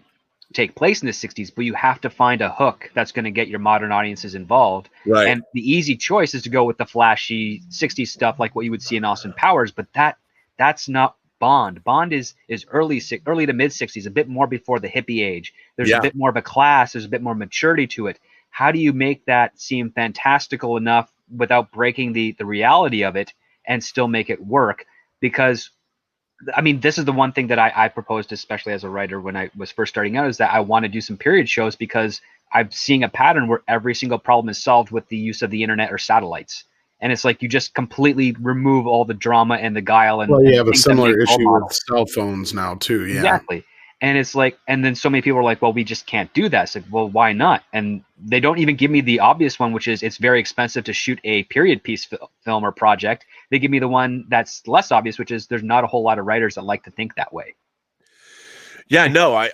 take place in the 60s, but you have to find a hook that's going to get your modern audiences involved. Right. And the easy choice is to go with the flashy 60s stuff like what you would see in Austin Powers, but that's not Bond. Bond is early to mid 60s, a bit more before the hippie age. There's a bit more of a class, there's a bit more maturity to it. How do you make that seem fantastical enough without breaking the reality of it and still make it work? Because this is the one thing that I proposed, especially as a writer when I was first starting out, is that I want to do some period shows, because I'm seeing a pattern where every single problem is solved with the use of the internet or satellites. And it's like you just completely remove all the drama and the guile. And you have a similar issue with cell phones now too. Yeah, exactly. And it's like, and then so many people are like, well, we just can't do that. It's like, well, why not? And they don't even give me the obvious one, which is it's very expensive to shoot a period piece film or project. They give me the one that's less obvious, which is there's not a whole lot of writers that like to think that way. Yeah, no,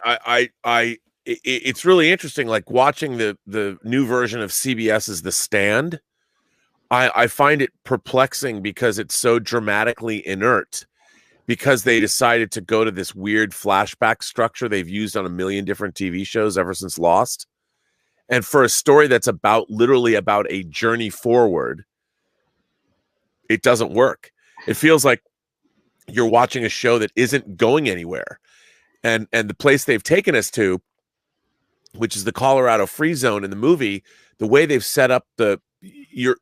it's really interesting. Like watching the new version of CBS's The Stand, I find it perplexing because it's so dramatically inert, because they decided to go to this weird flashback structure they've used on a million different TV shows ever since Lost. And for a story that's literally about a journey forward, it doesn't work. It feels like you're watching a show that isn't going anywhere. And the place they've taken us to, which is the Colorado Free Zone in the movie, the way they've set up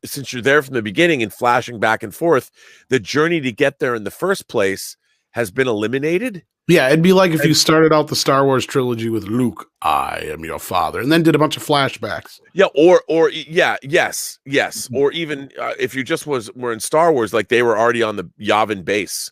since you're there from the beginning and flashing back and forth, the journey to get there in the first place has been eliminated. Yeah, it'd be like if you started out the Star Wars trilogy with Luke, I am your father, and then did a bunch of flashbacks. Yeah, yes. Or even if you just were in Star Wars, like they were already on the Yavin base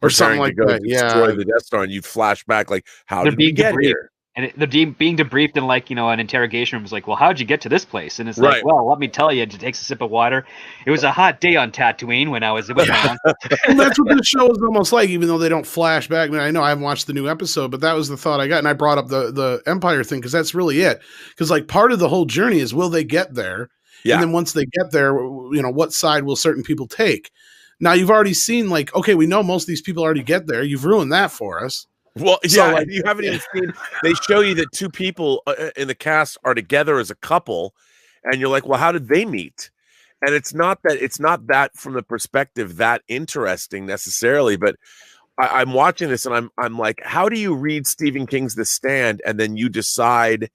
or something like that. Destroy the Death Star, and you'd flash back like, how did we get here? And they're being debriefed in an interrogation room. Was like, well, how'd you get to this place? And it's like, well, let me tell you. It takes a sip of water. It was a hot day on Tatooine when I was with my uncle. And that's what this show is almost like, even though they don't flash back. I know I haven't watched the new episode, but that was the thought I got. And I brought up the Empire thing because that's really it. Because like part of the whole journey is, will they get there? Yeah. And then once they get there, what side will certain people take? Now you've already seen okay, we know most of these people already get there. You've ruined that for us. Well, yeah, you haven't even seen. They show you that two people in the cast are together as a couple, and you're like, well, how did they meet? And it's not that from the perspective that interesting necessarily, but I'm watching this and I'm like, how do you read Stephen King's The Stand and then you decide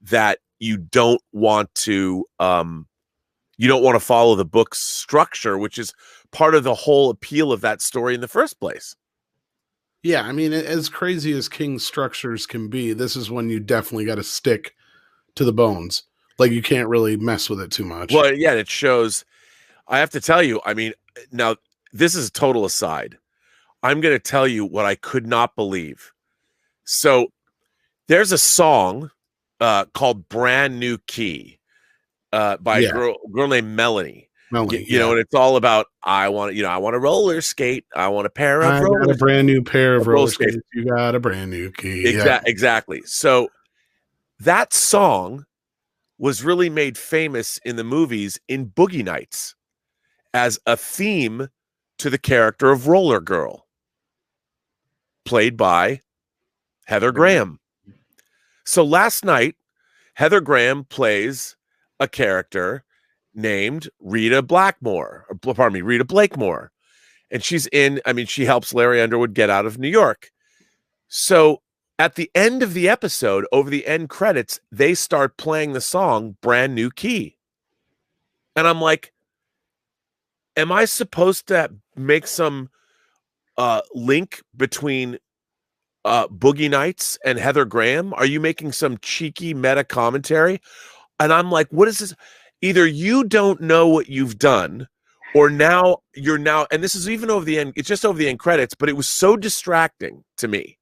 that you don't want to follow the book's structure, which is part of the whole appeal of that story in the first place? Yeah, I mean, as crazy as King's structures can be, this is when you definitely got to stick to the bones. Like, you can't really mess with it too much. Well, yeah, it shows. I have to tell you, I mean, now this is a total aside. I'm going to tell you what I could not believe. So there's a song called Brand New Key by a girl named Melanie. You know, and it's all about, I want a roller skate. I want a pair of roller skates. I got a brand new pair of roller skates. You got a brand new key. Exactly. So that song was really made famous in the movies in Boogie Nights as a theme to the character of Roller Girl, played by Heather Graham. So last night, Heather Graham plays a character named Rita Blakemore. And she helps Larry Underwood get out of New York. So at the end of the episode, over the end credits, they start playing the song Brand New Key. And I'm like, am I supposed to make some link between Boogie Nights and Heather Graham? Are you making some cheeky meta commentary? And I'm like, what is this? Either you don't know what you've done, or now and this is even over the end, it's just over the end credits, but it was so distracting to me.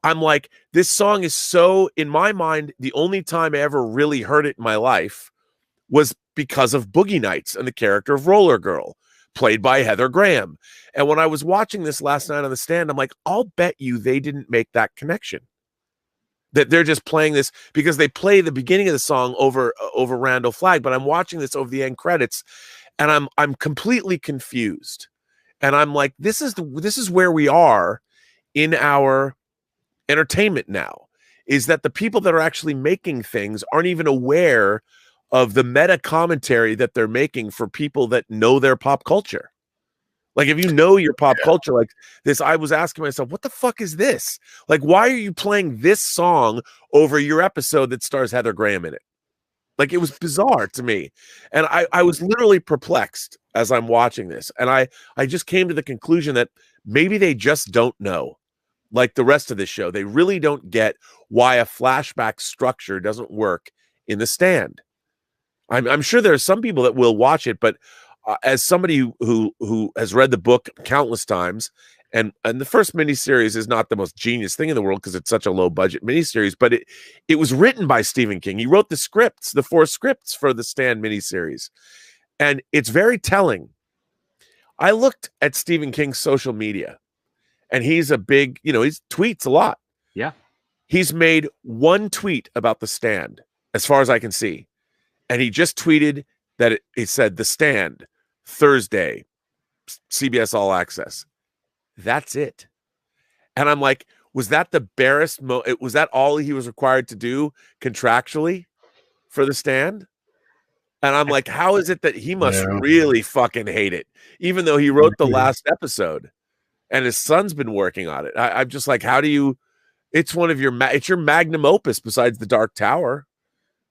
I'm like, this song is so, in my mind, the only time I ever really heard it in my life was because of Boogie Nights and the character of Roller Girl, played by Heather Graham. And when I was watching this last night on the stand, I'm like, I'll bet you they didn't make that connection. That they're just playing this because they play the beginning of the song over Randall Flagg, but I'm watching this over the end credits, and I'm completely confused. And I'm like, this is where we are in our entertainment now, is that the people that are actually making things aren't even aware of the meta commentary that they're making for people that know their pop culture. Like, if you know your pop culture like this, I was asking myself, what the fuck is this? Like, why are you playing this song over your episode that stars Heather Graham in it? Like, it was bizarre to me. And I was literally perplexed as I'm watching this. And I just came to the conclusion that maybe they just don't know. Like the rest of this show, they really don't get why a flashback structure doesn't work in The Stand. I'm sure there are some people that will watch it, but as somebody who has read the book countless times, and the first miniseries is not the most genius thing in the world because it's such a low budget miniseries, but it was written by Stephen King. He wrote the scripts, the 4 scripts for the Stand miniseries, and it's very telling. I looked at Stephen King's social media, and he's a big, he tweets a lot. Yeah, he's made one tweet about the Stand, as far as I can see, and he just tweeted that he said The Stand Thursday, CBS All Access. That's it. And I'm like, was that the barest was that all he was required to do contractually for The Stand? And I'm like, how is it that he must really fucking hate it, even though he wrote the last episode and his son's been working on it? I'm just like, how do you? It's one of it's your magnum opus besides The Dark Tower.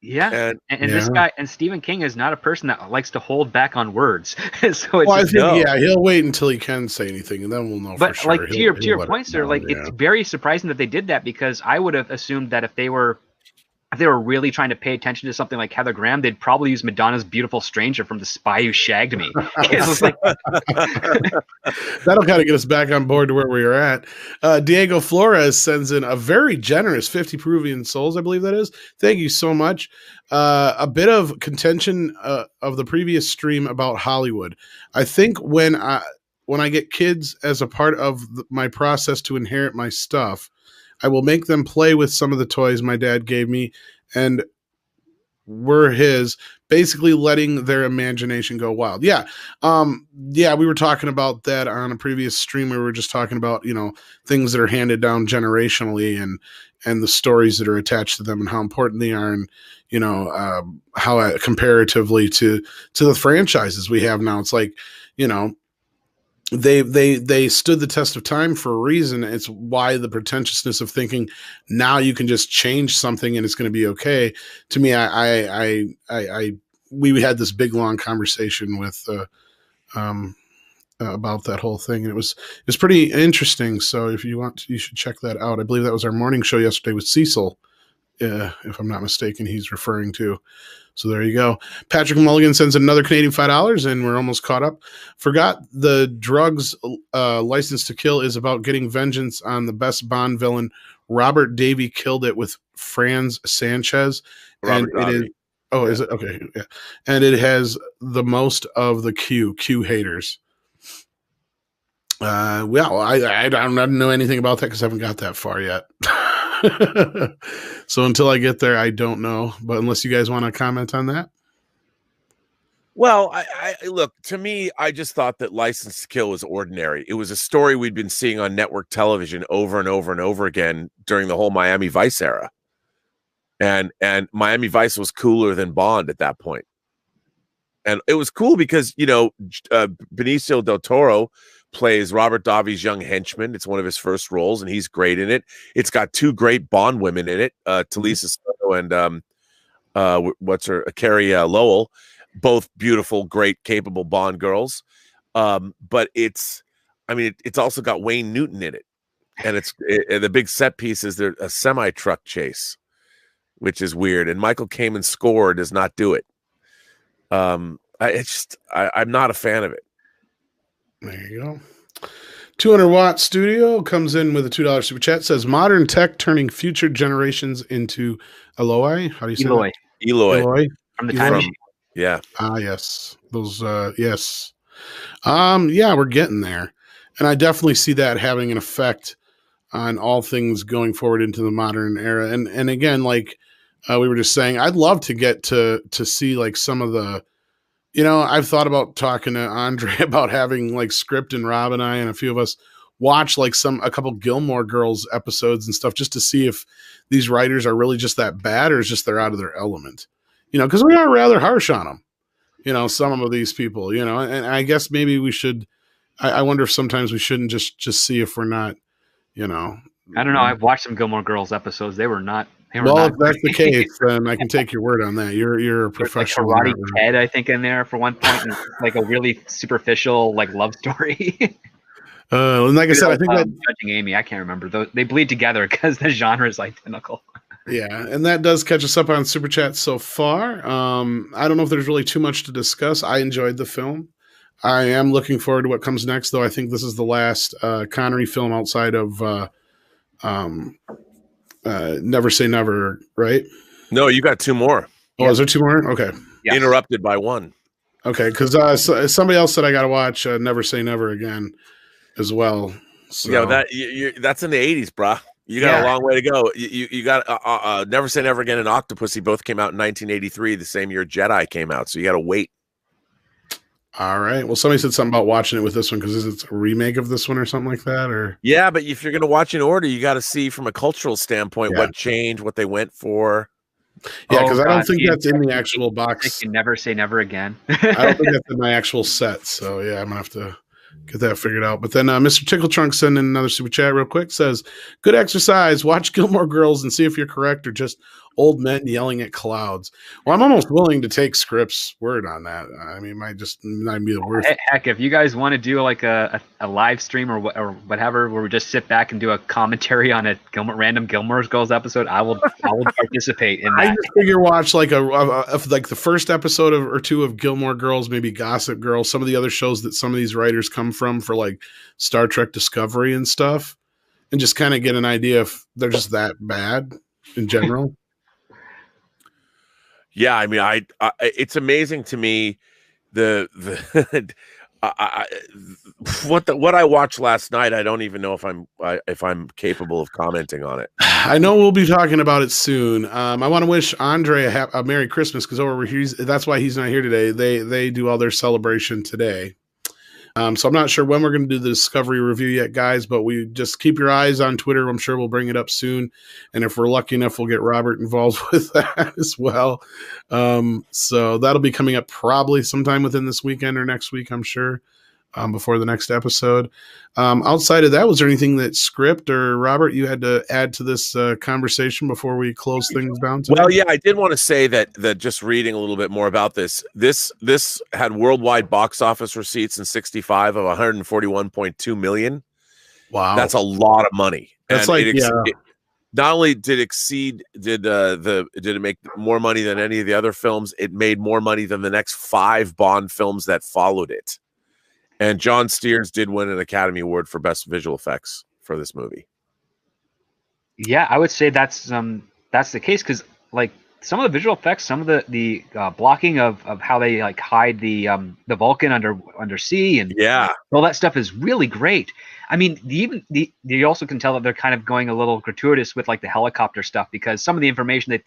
Yeah, and this guy, and Stephen King is not a person that likes to hold back on words. So it's he'll wait until he can say anything, and then we'll know for sure. But like to your point, sir, like it's very surprising that they did that, because I would have assumed that if they were really trying to pay attention to something like Heather Graham, they'd probably use Madonna's Beautiful Stranger from The Spy Who Shagged Me. Like... That'll kind of get us back on board to where we are at. Diego Flores sends in a very generous 50 Peruvian souls, I believe that is. Thank you so much. A bit of contention of the previous stream about Hollywood. I think when I get kids as a part of my process to inherit my stuff, I will make them play with some of the toys my dad gave me and were his, basically letting their imagination go wild. Yeah. We were talking about that on a previous stream. We were just talking about, things that are handed down generationally and the stories that are attached to them and how important they are, and, how comparatively to the franchises we have now. It's like, they stood the test of time for a reason. It's why the pretentiousness of thinking now you can just change something and it's going to be okay. To me, we had this big long conversation with about that whole thing, and it was pretty interesting. So if you want, you should check that out. I believe that was our morning show yesterday with Cecil, if I'm not mistaken. He's referring to. So there you go. Patrick Mulligan sends another Canadian $5, and we're almost caught up. Forgot the drugs License to Kill is about getting vengeance on the best Bond villain. Robert Davi killed it with Franz Sanchez. Robert and it is. Oh, Yeah. is it? Okay. Yeah. And it has the most of the Q haters. Well, I don't know anything about that because I haven't got that far yet. So until I get there, I don't know. But unless you guys want to comment on that. Well, I look, to me, I just thought that License to Kill was ordinary. It was a story we'd been seeing on network television over and over and over again during the whole Miami Vice era. And Miami Vice was cooler than Bond at that point. And it was cool because, Benicio del Toro plays Robert Davi's young henchman. It's one of his first roles, and he's great in it. It's got two great Bond women in it, Talisa Soto and Carrie Lowell, both beautiful, great, capable Bond girls. But it's also got Wayne Newton in it, and the big set piece is there a semi truck chase, which is weird. And Michael Kamen's score does not do it. I'm not a fan of it. There you go. 200-watt studio comes in with a $2 super chat. Says modern tech turning future generations into Eloy. How do you say Eloy. that? Eloy. From the time machine. Yeah. Yes. Those. Yes. Yeah, we're getting there, and I definitely see that having an effect on all things going forward into the modern era. And again, like we were just saying, I'd love to get to see like some of the. I've thought about talking to Andre about having like Script and Rob and I and a few of us watch like a couple Gilmore Girls episodes and stuff just to see if these writers are really just that bad or is just they're out of their element. Because we are rather harsh on them. Some of these people. And I guess maybe we should. I wonder if sometimes we shouldn't just see if we're not. I don't know. I've watched some Gilmore Girls episodes. They were not. Well, if that's the case, then I can take your word on that. You're a professional. Like Karate Ted, I think, in there for one point, and like a really superficial like love story. And like I said, I think that Judging Amy, I can't remember. They bleed together because the genre is identical. Yeah, and that does catch us up on Super Chat so far. I don't know if there's really too much to discuss. I enjoyed the film. I am looking forward to what comes next, though. I think this is the last Connery film outside of Never Say Never, right? No, you got two more. Oh, is there two more? Okay. Yes. Interrupted by one. Okay, because somebody else said I got to watch Never Say Never again as well. So. Yeah, that's in the 80s, brah. You got a long way to go. You got Never Say Never Again and Octopussy both came out in 1983, the same year Jedi came out. So you got to wait. All right. Well, somebody said something about watching it with this one because it's a remake of this one or something like that. Or yeah, but if you're going to watch in order, you got to see from a cultural standpoint what changed, what they went for. Yeah, because I don't think that's in the actual box. You can Never Say Never Again. I don't think that's in my actual set. So yeah, I'm gonna have to get that figured out. But then Mr. Tickle Trunk sent in another super chat real quick. Says, good exercise. Watch Gilmore Girls and see if you're correct or just old men yelling at clouds. Well, I'm almost willing to take Script's word on that. I mean, it might just not be the worst. Heck, if you guys want to do like a live stream or whatever, where we just sit back and do a commentary on a random Gilmore Girls episode, I will participate in that. I just figure watch like like the first episode or two of Gilmore Girls, maybe Gossip Girl, some of the other shows that some of these writers come from for like Star Trek Discovery and stuff, and just kind of get an idea if they're just that bad in general. Yeah, I mean, I it's amazing to me what I watched last night. I don't even know if I'm capable of commenting on it. I know we'll be talking about it soon. I want to wish Andre a Merry Christmas because over here that's why he's not here today. They do all their celebration today. So I'm not sure when we're going to do the Discovery review yet, guys, but we just keep your eyes on Twitter. I'm sure we'll bring it up soon. And if we're lucky enough, we'll get Robert involved with that as well. So that'll be coming up probably sometime within this weekend or next week, I'm sure. before the next episode. Outside of that, was there anything that Script or Robert you had to add to this conversation before we close things down today? Well, yeah, I did want to say that just reading a little bit more about this had worldwide box office receipts in 65 of 141.2 million. Wow, that's a lot of money. That's and not only did it make more money than any of the other films, it made more money than the next 5 Bond films that followed it. And John Steers did win an Academy Award for Best Visual Effects for this movie. Yeah, I would say that's the case, because like some of the visual effects, some of the blocking of how they like hide the Vulcan under sea, and all that stuff is really great. I mean, you also can tell that they're kind of going a little gratuitous with like the helicopter stuff, because some of the information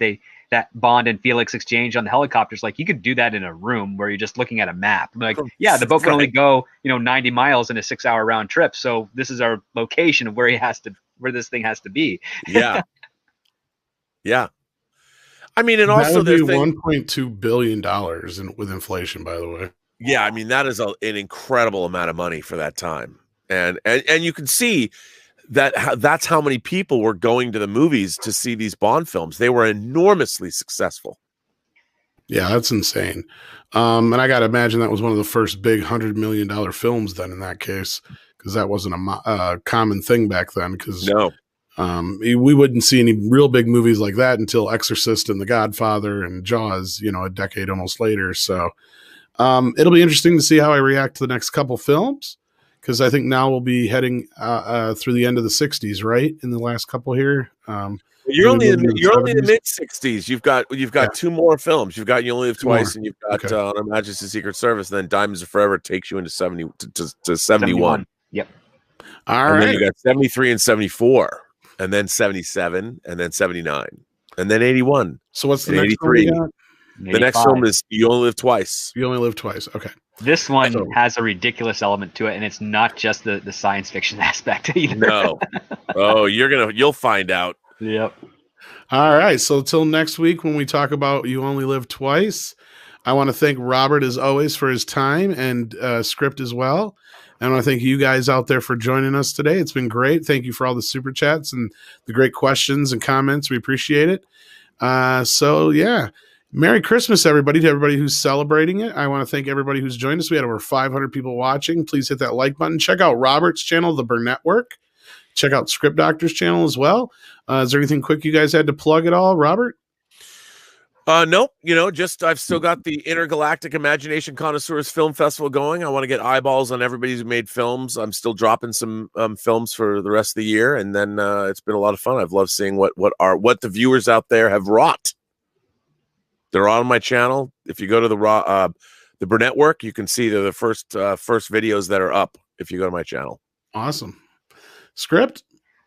that Bond and Felix exchange on the helicopters, like you could do that in a room where you're just looking at a map. Like, yeah, the boat can only go 90 miles in a 6-hour round trip, so this is our location of where this thing has to be. Yeah. I mean, and also there's $1.2 billion with inflation, by the way. Yeah, I mean, that is an incredible amount of money for that time. And you can see that that's how many people were going to the movies to see these Bond films. They were enormously successful. Yeah, that's insane. And I got to imagine that was one of the first big $100 million films then in that case, because that wasn't a common thing back then. No. We wouldn't see any real big movies like that until Exorcist and The Godfather and Jaws, a decade almost later. So it'll be interesting to see how I react to the next couple films, because I think now we'll be heading through the end of the 60s, right? In the last couple here. You're only in the mid 60s. You've got 2 more films. You've got You Only Live Twice, and you've got On Her Majesty's Secret Service. And then Diamonds Are Forever takes you into 71. Yep. All and right. Then you got 73 and 74, and then 77, and then 79, and then 81. So what's the next 83? one? The next film is You Only Live Twice. You Only Live Twice. Okay. This one has a ridiculous element to it, and it's not just the science fiction aspect either. No. Oh, you'll find out. Yep. All right. So till next week when we talk about You Only Live Twice, I want to thank Robert as always for his time, and Script as well. And I want to thank you guys out there for joining us today. It's been great. Thank you for all the super chats and the great questions and comments. We appreciate it. Merry Christmas, everybody, to everybody who's celebrating it. I want to thank everybody who's joined us. We had over 500 people watching. Please hit that like button. Check out Robert's channel, the Burnettwork. Check out Script Doctor's channel as well. Is there anything quick you guys had to plug at all, Robert? Nope. I've still got the Intergalactic Imagination Connoisseurs Film Festival going. I want to get eyeballs on everybody who made films. I'm still dropping some films for the rest of the year, and then it's been a lot of fun. I've loved seeing what the viewers out there have wrought. They're on my channel. If you go to the Burnettwork, you can see they're the first videos that are up if you go to my channel. Awesome. Script?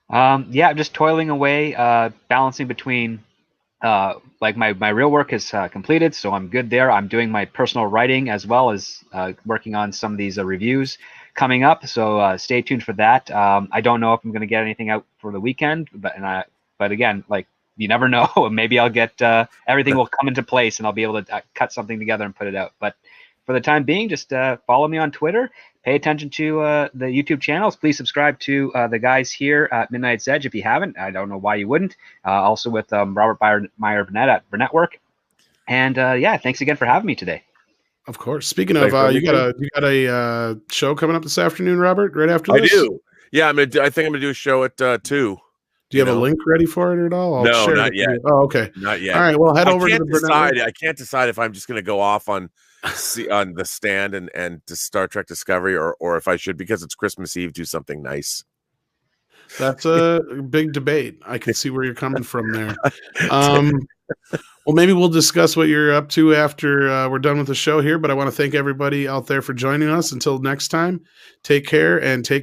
I'm just toiling away, balancing between like my real work is completed, so I'm good there. I'm doing my personal writing as well as working on some of these reviews coming up, so stay tuned for that. I don't know if I'm going to get anything out for the weekend, but again, like, you never know. Maybe I'll get everything will come into place and I'll be able to cut something together and put it out. But for the time being, just follow me on Twitter. Pay attention to the YouTube channels. Please subscribe to the guys here at Midnight's Edge if you haven't. I don't know why you wouldn't. Also with Robert Meyer Burnett at Burnettwork. And thanks again for having me today. Of course. Speaking of, you got a show coming up this afternoon, Robert. Right after this. I do. Yeah, I think I'm gonna do a show at 2. Do you have a link ready for it at all? No, not yet. Oh, okay. Not yet. All right. Well, head over to the Burnettwork. I can't decide if I'm just going to go off on the stand and to Star Trek Discovery, or if I should, because it's Christmas Eve, do something nice. That's a big debate. I can see where you're coming from there. Well, maybe we'll discuss what you're up to after we're done with the show here. But I want to thank everybody out there for joining us. Until next time, take care and take